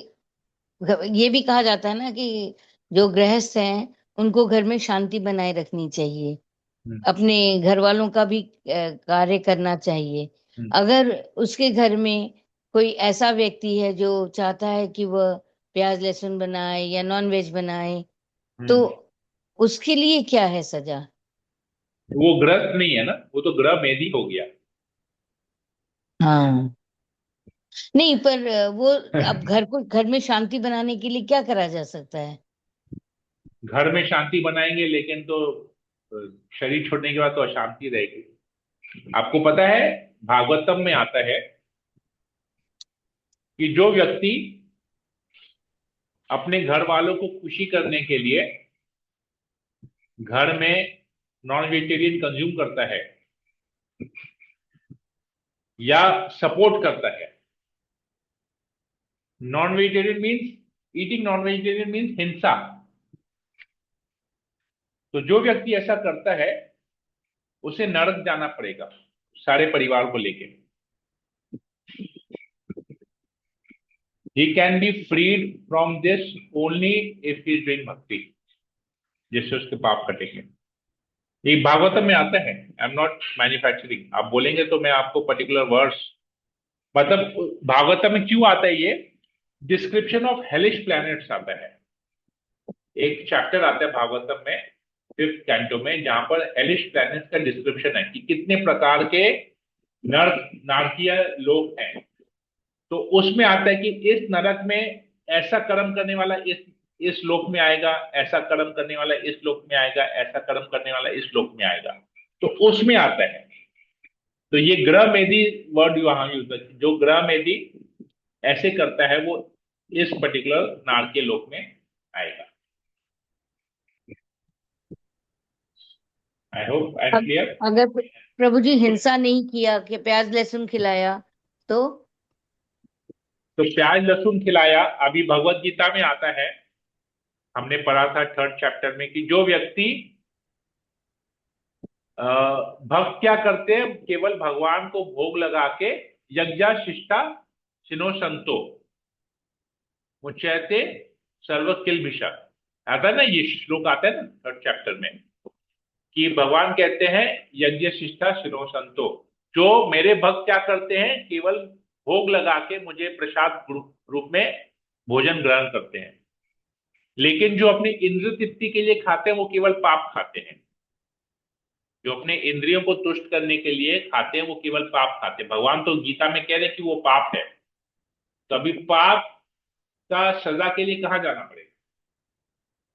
ये भी कहा जाता है ना कि जो गृहस्थ हैं उनको घर में शांति बनाए रखनी चाहिए, हम्म, अपने घर वालों का भी कार्य करना चाहिए। हम्म, अगर उसके घर में कोई ऐसा व्यक्ति है जो चाहता है कि वह प्याज लहसुन बनाए या नॉन वेज बनाए, तो हम्म। उसके लिए क्या है सजा? वो ग्रस्त नहीं है ना, वो तो ग्रह मेदी हो गया। हाँ, नहीं पर वो अब घर में शांति बनाने के लिए क्या करा जा सकता है? घर में शांति बनाएंगे लेकिन तो अ, शरीर छोड़ने के बाद तो अशांति रहेगी। आपको पता है, भागवतम में आता है कि जो व्यक्ति अपने घर वालों को खुशी करने के लिए घर में नॉन वेजिटेरियन कंज्यूम करता है या सपोर्ट करता है, non vegetarian means eating non vegetarian means हिंसा। तो जो व्यक्ति ऐसा करता है उसे नरक जाना पड़ेगा, सारे परिवार को लेके। He can be freed from this only if he is doing bhakti, जिससे उसके पाप कटेंगे। ये भागवतम में आता है, आई एम नॉट मैन्युफैक्चरिंग। आप बोलेंगे तो मैं आपको पर्टिकुलर वर्ड्स, मतलब भागवतम में क्यों आता है ये, डिस्क्रिप्शन ऑफ हेलिश प्लैनेट्स आता है। एक चैप्टर आता है भागवतम में, 5th कैंटो में, जहां पर हेलिश प्लैनेट्स का डिस्क्रिप्शन है कि कितने प्रकार के नरक नारकीय लोग हैं। तो उसमें आता है कि इस नरक में ऐसा कर्म करने वाला इस लोक में आएगा, ऐसा कर्म करने वाला इस लोक में आएगा, ऐसा कर्म करने वाला इस लोक में आएगा। तो उसमें आता है। तो ये ग्रह मेदी वर्ड वहां यूज है, जो ग्रह मेदी ऐसे करता है वो इस पर्टिकुलर नारकीय लोक में आएगा। I hope I am clear. अगर प्रभु जी हिंसा नहीं किया कि प्याज लहसुन खिलाया, तो तो प्याज लहसुन खिलाया, अभी भगवत गीता में आता है, हमने पढ़ा था 3rd चैप्टर में, कि जो व्यक्ति भक्त क्या करते हैं, केवल भगवान को भोग लगा के यज्ञा शिष्टा शिनो संतो मुच्यते सर्व किल्बिषा, आता है ना, ये श्लोक आता है ना थर्ड चैप्टर में, कि भगवान कहते हैं यज्ञ शिष्टा शिनो संतो, जो मेरे भक्त क्या करते हैं, केवल भोग लगा के मुझे प्रसाद रूप में भोजन ग्रहण करते हैं, लेकिन जो अपनी इंद्र तृप्ति के लिए खाते हैं वो केवल पाप खाते हैं। जो अपने इंद्रियों को तुष्ट करने के लिए खाते हैं वो केवल पाप खाते हैं। भगवान तो गीता में कह रहे हैं कि वो पाप है। तो अभी पाप का सजा के लिए कहाँ जाना पड़ेगा,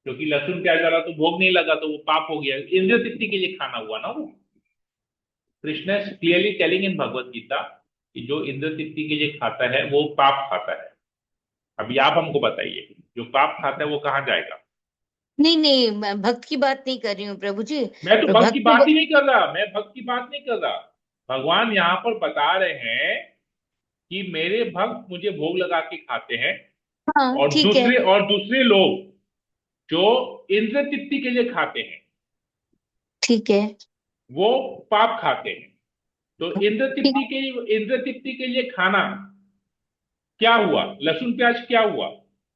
क्योंकि लहसुन प्याज वाला तो भोग नहीं लगा तो वो पाप हो गया, इंद्र तृप्ति के लिए खाना हुआ ना वो। Krishna clearly telling in Bhagavad Gita कि जो इंद्र तृप्ति के लिए खाता है वो पाप खाता है। अभी आप हमको बताइए, जो पाप खाता है वो कहाँ जाएगा? नहीं नहीं, मैं भक्त की बात नहीं कर रही हूँ प्रभु जी। मैं तो भक्त की भक्त बात तो ही नहीं कर रहा, मैं भक्त की बात नहीं कर रहा। भगवान यहाँ पर बता रहे हैं कि मेरे भक्त मुझे भोग लगा के खाते हैं, हाँ और ठीक है, दूसरे लोग जो इंद्र तृप्ति के लिए खाते हैं ठीक है, वो पाप खाते हैं। तो ठीक। इंद्र तृप्ति के लिए खाना क्या हुआ, लहसुन प्याज क्या हुआ?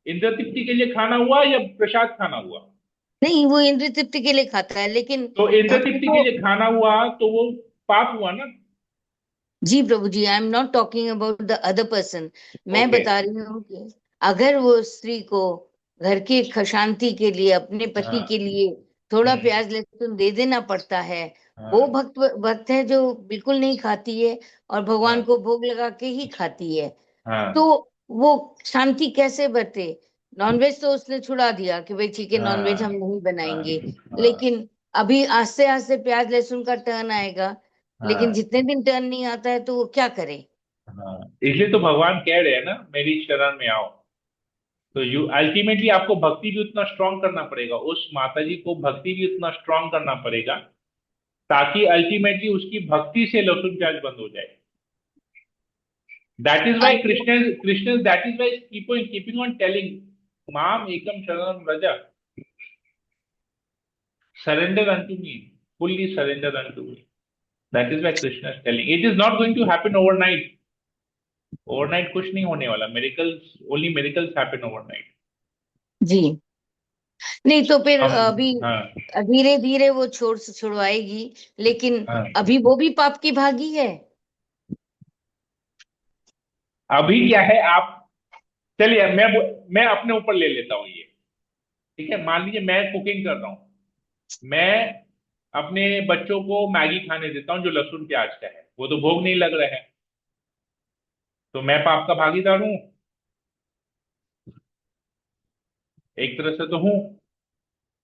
इंद्र तृप्ति के लिए खाना हुआ या प्रसाद खाना हुआ? नहीं, वो इंद्र तृप्ति के लिए खाता है, लेकिन तो इंद्र भक्त तृप्ति के को। लिए खाना हुआ तो वो पाप हुआ ना। जी प्रभु जी, I am not talking about the other person. मैं ओके। बता रही हूँ कि अगर वो स्त्री को घर की शांति के लिए, अपने पति हाँ। के लिए थोड़ा हम्म। प्याज लहसुन दे देना पड़ता है, वो हाँ। भक्त भक्त है जो बिल्कुल नहीं खाती है और भगवान हाँ। को भोग लगा के ही खाती है, तो हाँ। वो शांति कैसे बरते? नॉनवेज तो उसने छुड़ा दिया कि भाई ठीक है, नॉनवेज हम हाँ। नहीं हाँ। बनाएंगे, हाँ। लेकिन अभी आस्ते आस्ते प्याज लहसुन का टर्न आएगा, लेकिन हाँ। जितने दिन टर्न नहीं आता है तो वो क्या करे? हाँ, इसलिए तो भगवान कह रहे हैं ना, मेरी शरण में आओ। तो यू अल्टीमेटली आपको भक्ति भी उतना स्ट्रांग करना पड़ेगा, उस माता जी को भक्ति भी उतना स्ट्रांग करना पड़ेगा, ताकि अल्टीमेटली उसकी भक्ति से लहसुन प्याज बंद हो जाए। That is why Krishna that is why keeping on telling माम एकम शरणम व्रज, surrender unto me, fully surrender unto me. That is why Krishna is telling. It is not going to happen overnight. Overnight कुछ नहीं होने वाला। Miracles, only miracles happen overnight. जी, नहीं तो फिर हम। अभी हाँ। धीरे धीरे वो छुड़वाएगी, लेकिन हाँ। अभी वो भी पाप की भागी है। अभी क्या है आप, चलिए मैं अपने ऊपर ले लेता हूँ ये, ठीक है। मान लीजिए मैं कुकिंग कर रहा हूँ, मैं अपने बच्चों को मैगी खाने देता हूँ जो लहसुन प्याज का है, वो तो भोग नहीं लग रहा है, तो मैं पाप का भागीदार हूँ, एक तरह से तो हूँ।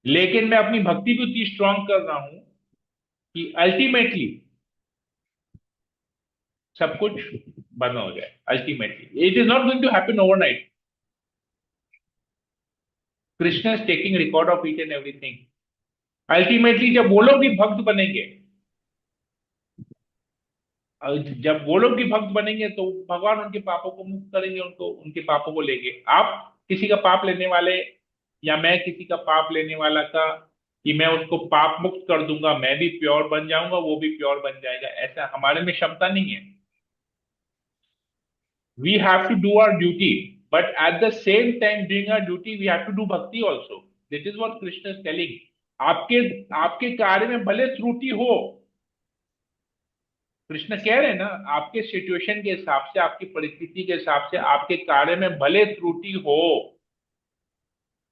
लेकिन मैं अपनी भक्ति भी उतनी स्ट्रांग कर रहा हूं कि अल्टीमेटली सब कुछ बंद हो जाए। Ultimately it is not going to happen overnight. Krishna is taking record of each and everything. Ultimately जब वो लोग भी भक्त बनेंगे, जब वो लोग भी भक्त बनेंगे तो भगवान उनके पापों को मुक्त करेंगे, उनको उनके पापों को लेके। आप किसी का पाप लेने वाले या मैं किसी का पाप लेने वाला का कि मैं उसको पाप मुक्त कर दूंगा, मैं भी प्योर बन जाऊंगा, वो भी प्योर बन जाएगा, ऐसा हमारे में क्षमता नहीं है। We have to do our duty, but at the same time doing our duty we have to do bhakti also. This is what Krishna is telling. आपके आपके कार्य में भले त्रुटि हो, कृष्ण कह रहे हैं ना, आपके सिचुएशन के हिसाब से, आपकी परिस्थिति के हिसाब से आपके कार्य में भले त्रुटि हो,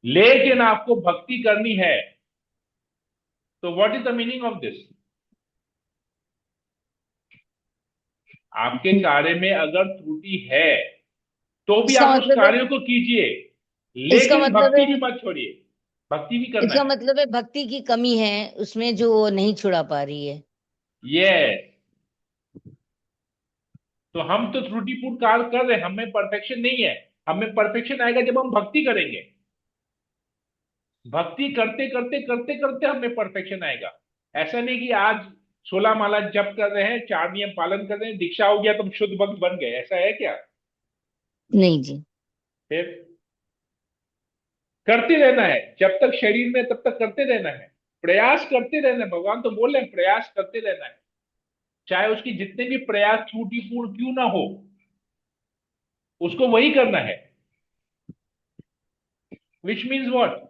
लेकिन आपको भक्ति करनी है। तो what is the meaning of this? आपके कार्य में अगर त्रुटि है तो भी इसका आप उस मतलब है, कार्य को कीजिए, इसका लेकिन मतलब भक्ति है भी मत छोड़िए, भक्ति भी करना इसका है। मतलब है भक्ति की कमी है उसमें, जो वो नहीं छुड़ा पा रही है। ये तो हम तो त्रुटिपूर्ण कार्य कर रहे हैं, हमें परफेक्शन नहीं है। हमें परफेक्शन आएगा जब हम भक्ति करेंगे। भक्ति करते करते करते करते हमें परफेक्शन आएगा। ऐसा नहीं कि आज 16 माला जप कर रहे हैं, 4 नियम पालन कर रहे हैं, दीक्षा हो गया तो हम शुद्ध भक्त बन गए, ऐसा है क्या? नहीं जी। फिर करते रहना है, जब तक शरीर में तब तक करते रहना है। प्रयास करते रहना है। भगवान तो बोल रहे हैं प्रयास करते रहना है, चाहे उसकी जितने भी प्रयास त्रुटिपूर्ण क्यों ना हो, उसको वही करना है। विच मीन्स व्हाट,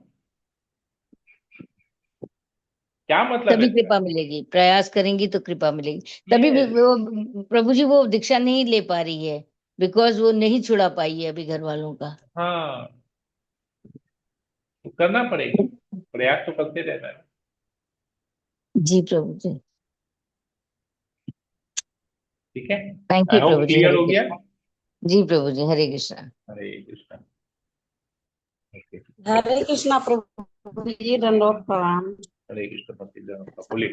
क्या मतलब है तभी इसका? कृपा मिलेगी, प्रयास करेंगी तो कृपा मिलेगी। तभी भी Yes, वो प्रभु जी वो दीक्षा नहीं ले पा रही है, बिकॉज वो नहीं छुड़ा पाई है अभी घर वालों का। हाँ, तो करना पड़ेगा, प्रयास तो करते रहना है। जी प्रभु जी, ठीक है, थैंक आई यू होप प्रभु जी, क्लियर हरे हो गया। कृष्णा। जी प्रभु जी, हरे कृष्णा। हरे कृष्णा। ओके, हरे कृष्णा प्रभु जी, दंडवत प्रणाम। हरे कृष्ण। बोलिए।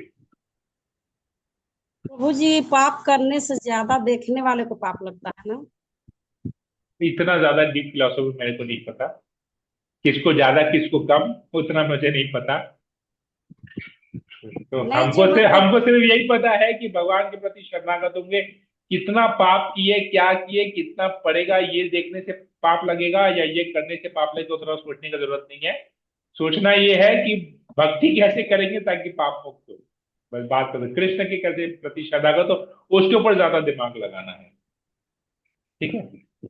प्रभु जी, पाप करने से ज्यादा देखने वाले को पाप लगता है ना? इतना ज्यादा डीप फिलोसॉफी मेरे को नहीं पता, किसको ज्यादा किसको कम उतना मुझे नहीं पता। तो नहीं, जो मतलब हमको सिर्फ यही पता है कि भगवान के प्रति शरणागत होंगे, कितना पाप किए, क्या किए, कितना पड़ेगा, ये देखने से पाप लगेगा या ये करने से पाप लगेगा, उतना सोचने की जरूरत नहीं है। सोचना ये है कि भक्ति कैसे करेंगे ताकि पाप मुक्त हो। बस बात करें कृष्ण के कैसे प्रति शरणागत हो, उसके ऊपर ज्यादा दिमाग लगाना है। ठीक है।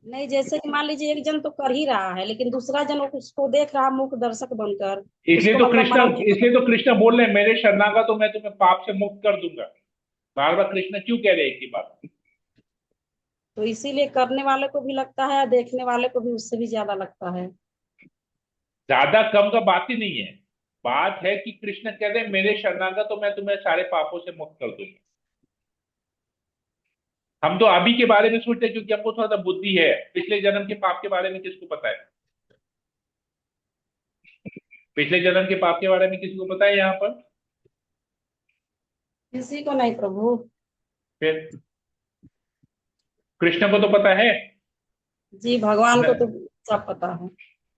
नहीं, जैसे कि मान लीजिए एक जन तो कर ही रहा है, लेकिन दूसरा जन उसको देख रहा, मूक दर्शक बनकर इसलिए उसको तो मतलब कृष्ण मना नहीं कर इसलिए तो कृष्ण बोल रहे हैं मेरे शरणागत तो मैं तुम्हें पाप से मुक्त कर दूंगा। बार बार कृष्ण क्यों कह रहे हैं एक ही बात? तो इसीलिए करने वाले को भी लगता है, देखने वाले को भी उससे भी ज्यादा लगता है। ज्यादा कम का बात ही नहीं है, बात है कि कृष्ण कह रहे हैं मेरे शरणागत तो मैं तुम्हें सारे पापों से मुक्त कर दूंगा। हम तो अभी के बारे में सोचते हैं क्योंकि हमको थोड़ा सा बुद्धि है, पिछले जन्म के पाप के बारे में किसको पता है? पिछले जन्म के पाप के बारे में किसी को पता है यहाँ पर? किसी को नहीं प्रभु। फिर कृष्ण को तो पता है जी, भगवान को तो न? सब पता है।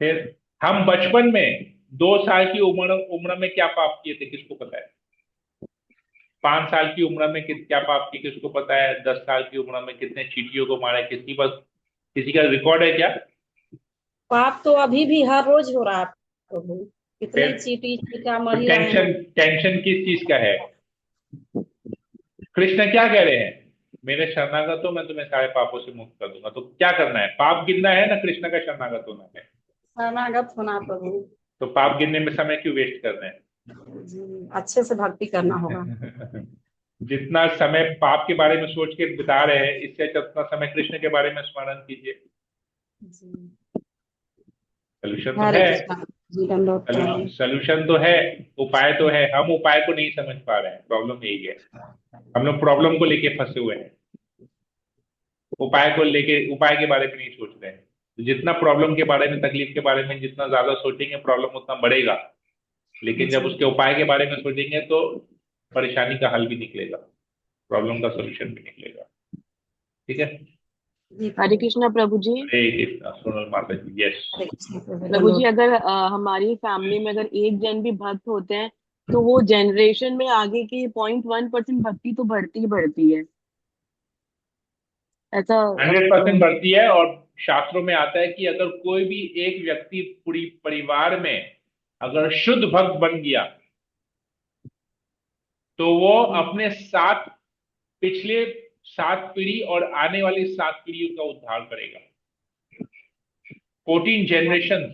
फिर हम बचपन में 2 साल की उम्र उम्र में क्या पाप किए थे किसको पता है? 5 साल की उम्र में क्या पाप किए किसको पता है? 10 साल की उम्र में कितने चींटियों को मारा, किसी बस किसी का रिकॉर्ड है क्या? पाप तो अभी भी हर रोज हो रहा है प्रभु, कितने फिर चीटी चीटा तो मर ही रहे टेंशन हैं। टेंशन किस चीज का है? कृष्ण क्या कह रहे हैं? मेरे शरणागत हो मैं तुम्हें सारे पापों से मुक्त कर दूंगा। तो क्या करना है? पाप गिनना है ना, कृष्ण का शरणागत होना है। शरणागत होना प्रभु। तो पाप गिनने में समय क्यों वेस्ट कर रहे जी, अच्छे से भक्ति करना होगा। हैं? जितना समय पाप के बारे में सोच के बिता रहे हैं, इससे अच्छा उतना समय कृष्ण के बारे में स्मरण कीजिए। जी, सोल्यूशन तो हरे है, कृष्णा जी, दंडवत प्रणाम। सोल्यूशन तो है, उपाय तो है। हम उपाय को नहीं समझ पा रहे हैं, प्रॉब्लम यही है। हम लोग प्रॉब्लम को लेके फंसे हुए हैं, उपाय को लेके उपाय के बारे में नहीं सोच रहे हैं। तो जितना प्रॉब्लम के बारे में, तकलीफ के बारे में जितना ज्यादा सोचेंगे प्रॉब्लम उतना बढ़ेगा, लेकिन जब उसके उपाय के बारे में सोचेंगे तो परेशानी का हल भी निकलेगा, प्रॉब्लम का सोल्यूशन भी निकलेगा। ठीक है। जी हरे प्रभु। कृष्णा प्रभु जी। हरे कृष्णा। सोनल माता जी, यस। हरे कृष्णा प्रभु, प्रभु जी, दंडवत। अगर हमारी फैमिली में अगर एक जन भी भक्त होते हैं तो वो जनरेशन में आगे की 0.1% भक्ति तो बढ़ती ही बढ़ती है, ऐसा 100% बढ़ती है। और शास्त्रों में आता है कि अगर कोई भी एक व्यक्ति पूरी परिवार में अगर शुद्ध भक्त बन गया तो वो अपने पिछले 7 पीढ़ी और आने वाली 7 पीढ़ियों का उद्धार करेगा। 14 जनरेशन,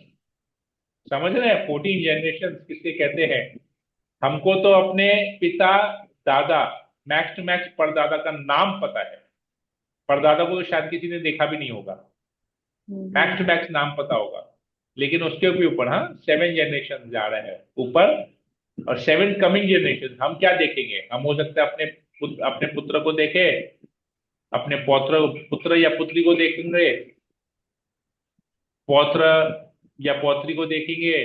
समझ रहे हैं? 14 जनरेशन किससे कहते हैं? हमको तो अपने पिता, दादा, मैक्स टू मैक्स परदादा का नाम पता है, परदादा को तो शायद किसी ने देखा भी नहीं होगा, मैक्स टू मैक्स नाम पता होगा। लेकिन उसके भी ऊपर हाँ 7 जनरेशन जा रहे हैं ऊपर, और 7 कमिंग जनरेशन हम क्या देखेंगे? हम हो सकता है अपने पुत्र को देखे, अपने पुत्र या पुत्री को देखेंगे, पौत्र या पौत्री को देखेंगे,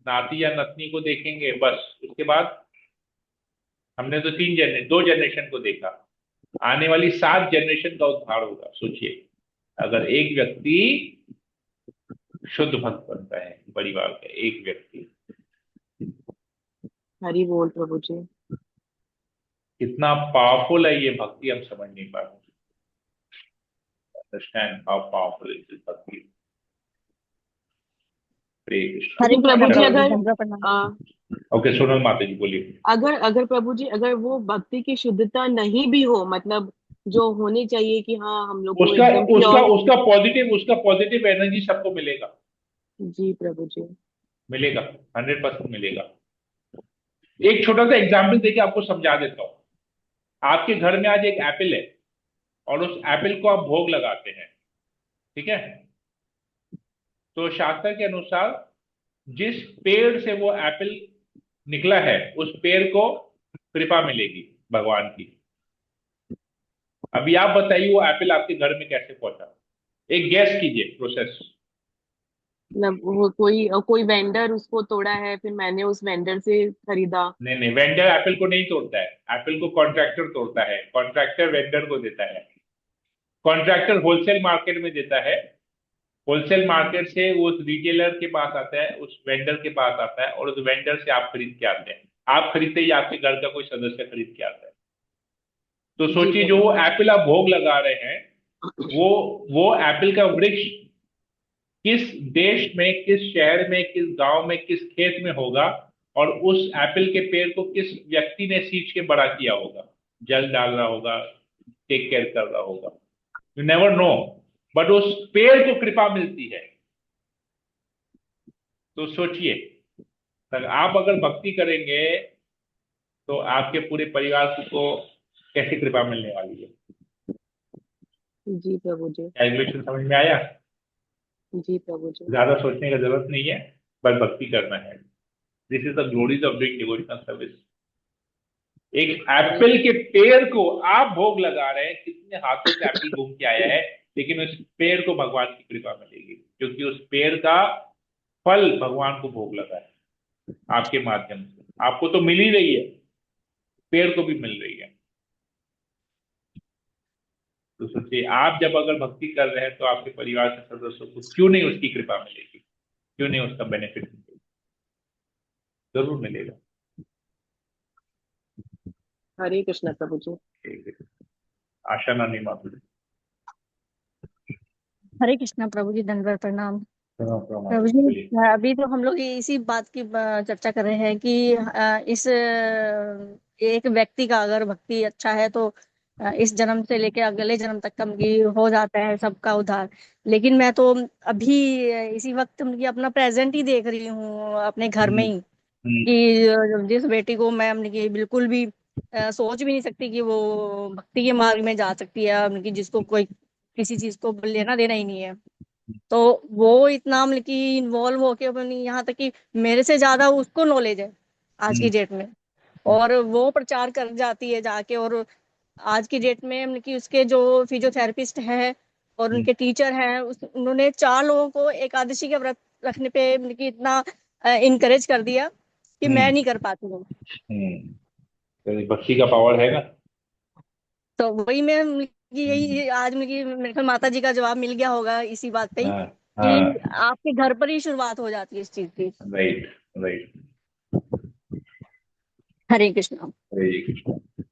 नाती या नतनी को देखेंगे, बस उसके बाद हमने तो 2 जनरेशन को देखा। आने वाली 7 जनरेशन का उद्धार होगा। सोचिए, अगर एक व्यक्ति शुद्ध भक्त बनता है परिवार का, एक व्यक्ति, हरि बोल प्रभु जी। कितना पावरफुल है ये भक्ति, हम समझ नहीं पा रहे। अंडरस्टैंड हाउ पावरफुल इज भक्ति। हरे कृष्ण। तो हरे प्रभु कृष्णा जी, प्रभु जी, अगर दंडवत प्रणाम। ओके, सोनल माता जी बोलिए। अगर अगर प्रभु जी, अगर वो भक्ति की शुद्धता नहीं भी हो, मतलब जो होनी चाहिए कि हाँ हम लोग को उसका एकदम उसका प्योर। उसका पॉजिटिव एनर्जी सबको मिलेगा। जी प्रभु जी। मिलेगा, 100% मिलेगा। एक छोटा सा एग्जाम्पल देके आपको समझा देता हूँ। आपके घर में आज एक एप्पल है, और उस एप्पल को आप भोग लगाते हैं, ठीक है? तो शास्त्र के अनुसार जिस पेड़ से वो एप्पल निकला है, उस पेड़ को कृपा मिलेगी भगवान की। अभी आप बताइए वो एप्पल आपके घर में कैसे पहुंचा? एक गैस कीजिए प्रोसेस। मतलब वो कोई वेंडर उसको तोड़ा है, फिर मैंने उस वेंडर से खरीदा। नहीं नहीं, वेंडर एप्पल को नहीं तोड़ता है, एप्पल को कॉन्ट्रैक्टर तोड़ता है, कॉन्ट्रैक्टर वेंडर को देता है। कॉन्ट्रैक्टर होलसेल मार्केट में देता है, होलसेल मार्केट से वो उस रिटेलर के पास आता है, उस वेंडर के पास आता है, और उस वेंडर से आप खरीद के आते हैं। आप खरीदते ही आपके घर का कोई सदस्य खरीद के आता है। तो जी सोचिए जो प्रभु वो एप्पल आप भोग लगा रहे हैं, वो वो एप्पल का वृक्ष किस देश में, किस शहर में, किस गांव में, किस खेत में होगा, और उस एप्पल के पेड़ को किस व्यक्ति ने सींच के बड़ा किया होगा, जल डाल रहा होगा, टेक केयर कर रहा होगा। यू नेवर नो, बट उस पेड़ को कृपा मिलती है। तो सोचिए, अगर आप अगर भक्ति करेंगे तो आपके पूरे परिवार को कैसे कृपा मिलने वाली है। जी प्रभु जी। कैलकुलेशन समझ में आया? जी प्रभु जी। ज्यादा सोचने का जरूरत नहीं है, बस भक्ति करना है। This is the glories of doing devotional service. एक हरे एप्पल के पेड़ को आप भोग लगा रहे हैं, कितने हाथों से एप्पल घूम के आया है, लेकिन उस पेड़ को भगवान की कृपा मिलेगी, क्योंकि उस पेड़ का फल भगवान को भोग लगा है आपके माध्यम से। आपको तो मिल ही रही है, पेड़ को भी मिल रही है। तो सोचिए, आप जब अगर भक्ति कर रहे हैं तो आपके परिवार के सदस्यों को क्यों नहीं उसकी कृपा मिलेगी, क्यों नहीं उसका बेनिफिट मिलेगा? जरूर मिलेगा। हरे कृष्णा प्रभु जी। ठीक है। आशा ना नहीं मातू। हरे कृष्णा प्रभु जी, दंडवत प्रणाम। प्रभु प्रणाम, जी, बोलिए। अभी तो हम लोग इसी बात की चर्चा कर रहे हैं कि इस एक व्यक्ति का अगर भक्ति अच्छा है तो इस जन्म से लेके अगले जन्म तक का उनकी हो जाता है सबका उद्धार। लेकिन मैं तो अभी इसी वक्त उनकी अपना प्रेजेंट ही देख रही हूँ अपने घर में हम्म, ही, हम्म, कि जिस बेटी को मैं उनकी बिल्कुल भी सोच भी नहीं सकती कि वो भक्ति के मार्ग में जा सकती है, उनकी जिसको कोई किसी चीज को लेना देना ही नहीं है, तो वो इतना मतलब कि इन्वॉल्व होके अपनी, यहाँ तक कि मेरे से ज्यादा उसको नॉलेज है आज की हम्म, डेट में, और वो प्रचार कर जाती है जाके। और आज की डेट में मतलब कि उसके जो फिजियोथेरेपिस्ट हैं और हम्म, उनके टीचर हैं, उन्होंने 4 लोगों को एकादशी का व्रत रखने पे मतलब कि इतना इनकरेज कर दिया कि मैं हम्म, नहीं कर पाती हूँ। हम्म। तो ये भक्ति का पावर है ना। तो वही मैं मतलब कि हम्म, यही आज मतलब कि मेरे ख्याल माता जी का जवाब मिल गया होगा इसी बात पे ही, हाँ, कि हाँ। आपके घर पर ही शुरुआत हो जाती है इस चीज की। Right, right. Hare Krishna. Hare Krishna.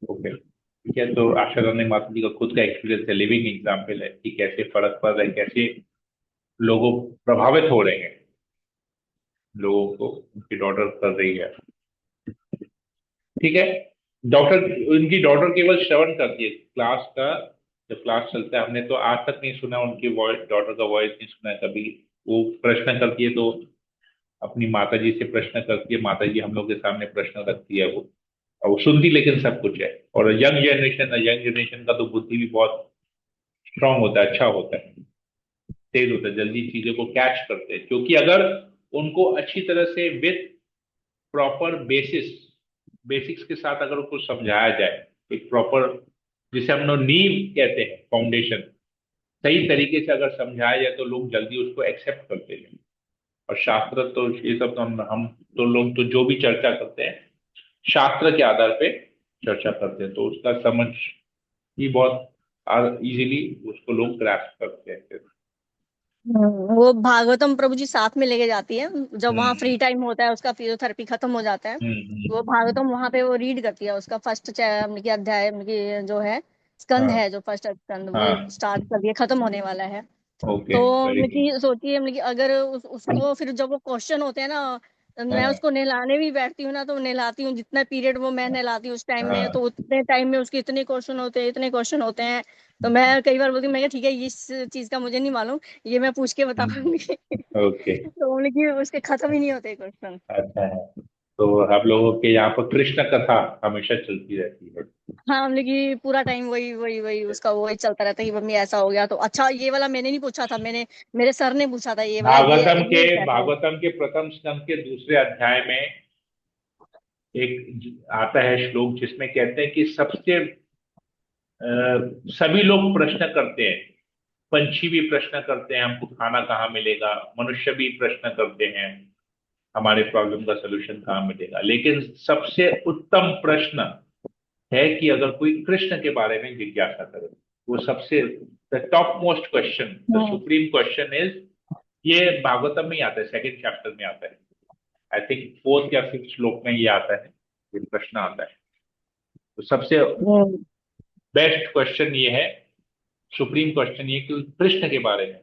Okay, ठीक है। तो आशा रानी माता जी का खुद का एक्सपीरियंस है, लिविंग एग्जाम्पल है कि कैसे फर्क पड़ रहा है, कैसे लोगों प्रभावित हो रहे हैं, लोगों को उनकी डॉटर कर रही है। ठीक है। डॉक्टर, उनकी डॉटर केवल श्रवण करती है क्लास का, जब क्लास चलता है। हमने तो आज तक नहीं सुना उनकी वॉइस, डॉटर का वॉइस नहीं सुना है कभी। वो प्रश्न करती है तो अपनी माता जी से प्रश्न करती है, माता जी हम लोग के सामने प्रश्न रखती है वो, और वो सुनती लेकिन सब कुछ है। और यंग जनरेशन का तो बुद्धि भी बहुत स्ट्रांग होता है, अच्छा होता है, तेज होता है, जल्दी चीजों को कैच करते हैं। क्योंकि अगर उनको अच्छी तरह से विथ प्रॉपर बेसिक्स के साथ अगर उनको समझाया जाए, एक प्रॉपर, जिसे हम लोग नींव कहते हैं, फाउंडेशन, सही तरीके से अगर समझाया जाए तो लोग जल्दी उसको एक्सेप्ट करते हैं। और शास्त्र तो ये सब तो हम तो लोग तो जो भी चर्चा करते हैं शास्त्र के आधार पे चर्चा करते हैं, तो उसका समझ ही बहुत इजीली उसको लोग ग्रैस्प करते हैं। वो भागवतम प्रभु जी साथ में लेके जाती है, जब वहाँ हम्म, फ्री टाइम होता है, उसका फिजियोथेरेपी खत्म हो जाता है, वो हम्म। भागवतम वहाँ पे वो रीड करती है, उसका फर्स्ट मतलब कि अध्याय मतलब कि जो है स्कंद हाँ, है, जो फर्स्ट स्कंद वो हाँ। स्टार्ट कर दिया, खत्म होने वाला है। ओके, तो वेरी मतलब गुड। कि सोचिए मतलब कि अगर उसको फिर जब वो क्वेश्चन होते हैं ना मैं हाँ उसको नहलाने भी बैठती हूँ ना, तो नहलाती हूँ, जितना पीरियड वो मैं नहलाती हूँ उस टाइम में, हाँ। तो उतने टाइम में उसके इतने क्वेश्चन होते हैं, इतने क्वेश्चन होते हैं। तो मैं कई बार बोलती हूँ, मैं कहा ठीक है, इस चीज का मुझे नहीं मालूम, ये मैं पूछ के बता पाऊंगी। ओके। तो बोले कि उसके खत्म ही नहीं होते क्वेश्चन। अच्छा है। तो आप लोगों के यहाँ पर कृष्ण कथा हमेशा चलती रहती है। हाँ, हम लोग की पूरा टाइम वही वही वही उसका वही चलता रहता है कि मम्मी ऐसा हो गया तो अच्छा, ये वाला मैंने नहीं पूछा था, मेरे सर ने पूछा था ये वाला, ये कैसा है। भागवतम के प्रथम स्कंद के दूसरे अध्याय में एक आता है श्लोक जिसमें कहते हैं कि सभी लोग प्रश्न करते हैं। पंछी भी प्रश्न करते हैं हमको खाना कहाँ मिलेगा, मनुष्य भी प्रश्न करते हैं हमारे प्रॉब्लम का सोल्यूशन कहाँ मिलेगा, लेकिन सबसे उत्तम प्रश्न है कि अगर कोई कृष्ण के बारे में जिज्ञासा करे, वो सबसे the top most question, the hmm. Supreme question is, ये भागवतम में ही आता है, सेकंड चैप्टर में आता है, आई थिंक फोर्थ या फिफ्थ श्लोक में ये आता है, ये प्रश्न आता है। तो सबसे हम्म। बेस्ट क्वेश्चन ये है, सुप्रीम क्वेश्चन ये कि कृष्ण के बारे में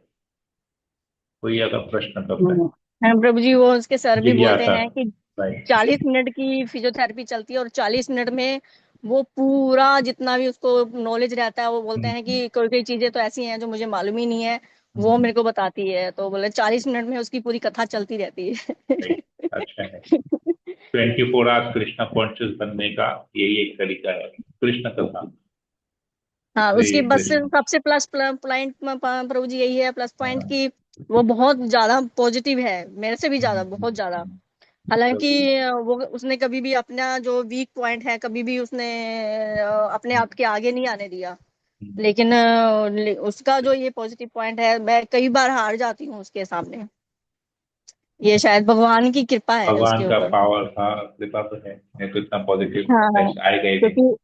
कोई अगर प्रश्न करता है, हाँ प्रभु जी, वो उसके सर भी बोलते जिज्ञासा। हैं कि राइट। 40 मिनट की फिजियोथेरेपी चलती है, और 40 मिनट में वो पूरा जितना भी उसको नॉलेज रहता है, वो बोलते हैं कि कोई कोई चीजें तो ऐसी हैं जो मुझे मालूम ही नहीं है, वो मेरे को बताती है। तो बोले 40 मिनट में उसकी पूरी कथा चलती रहती है। राइट। अच्छा है। 24 आवर्स कृष्णा कॉन्शियस बनने का यही एक तरीका है, कृष्ण कथा। हाँ, हरे उसकी बस कृष्ण। सबसे प्लस पॉइंट प्रभु जी यही है, प्लस पॉइंट की वो बहुत ज्यादा पॉजिटिव है, मेरे से भी ज्यादा, बहुत ज्यादा। हालांकि तभी। वो उसने कभी भी अपना जो वीक पॉइंट है कभी भी उसने अपने आप के आगे नहीं आने दिया। लेकिन उसका जो ये पॉजिटिव पॉइंट है, मैं कई बार हार जाती हूँ उसके सामने। ये शायद भगवान की कृपा है भगवान उसके का ऊपर। पावर था, कृपा तो है, नहीं तो इतना पॉजिटिव हाँ, आएगा ही नहीं। क्योंकि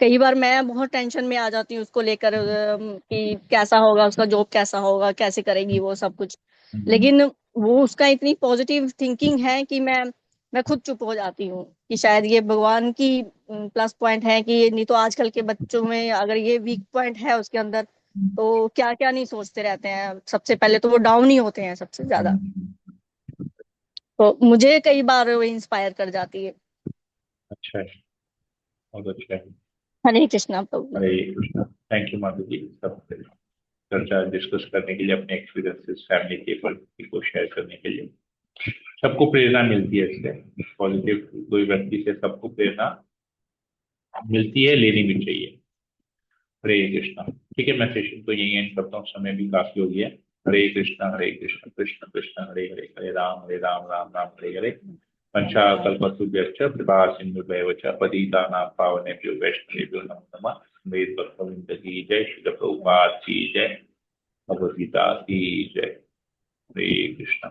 कई बार मैं बहुत टेंशन में आ जाती हूँ उसको लेकर, कि कैसा होगा उसका जॉब, कैसा होगा, कैसे करेगी वो सब कुछ। लेकिन वो उसका इतनी पॉजिटिव थिंकिंग है कि मैं खुद चुप हो जाती हूँ कि शायद ये भगवान की प्लस पॉइंट है, कि नहीं तो आजकल के बच्चों में अगर ये वीक पॉइंट है उसके अंदर, तो क्या क्या नहीं सोचते रहते हैं, सबसे पहले तो वो डाउन ही होते हैं सबसे ज्यादा। तो मुझे कई बार वो इंस्पायर कर जाती है। अच्छा है, बहुत अच्छा है। हरे कृष्णा प्रभु। हरे कृष्ण। थैंक यू माधु जी, सब चर्चा डिस्कस करने के लिए, अपने एक्सपीरियंसेस फैमिली के को शेयर करने के लिए। सबको प्रेरणा मिलती है इससे, पॉजिटिव कोई व्यक्ति से सबको प्रेरणा मिलती है, लेनी भी चाहिए। हरे कृष्णा। ठीक है, मैं सेशन को यही एंड करता हूँ, समय भी काफी हो गया। हरे कृष्ण कृष्ण कृष्ण हरे हरे, हरे राम राम राम हरे हरे। पंचाकल्पतरुभ्यश्च कृपा सिन्धुभ्येव च पतितानां पावनेभ्यो वैष्णवेभ्यो नमो नमः। वेद भक्तवृंद की जय, श्रील प्रभुपाद की जय, भगवद गीता की जय। हरे कृष्ण।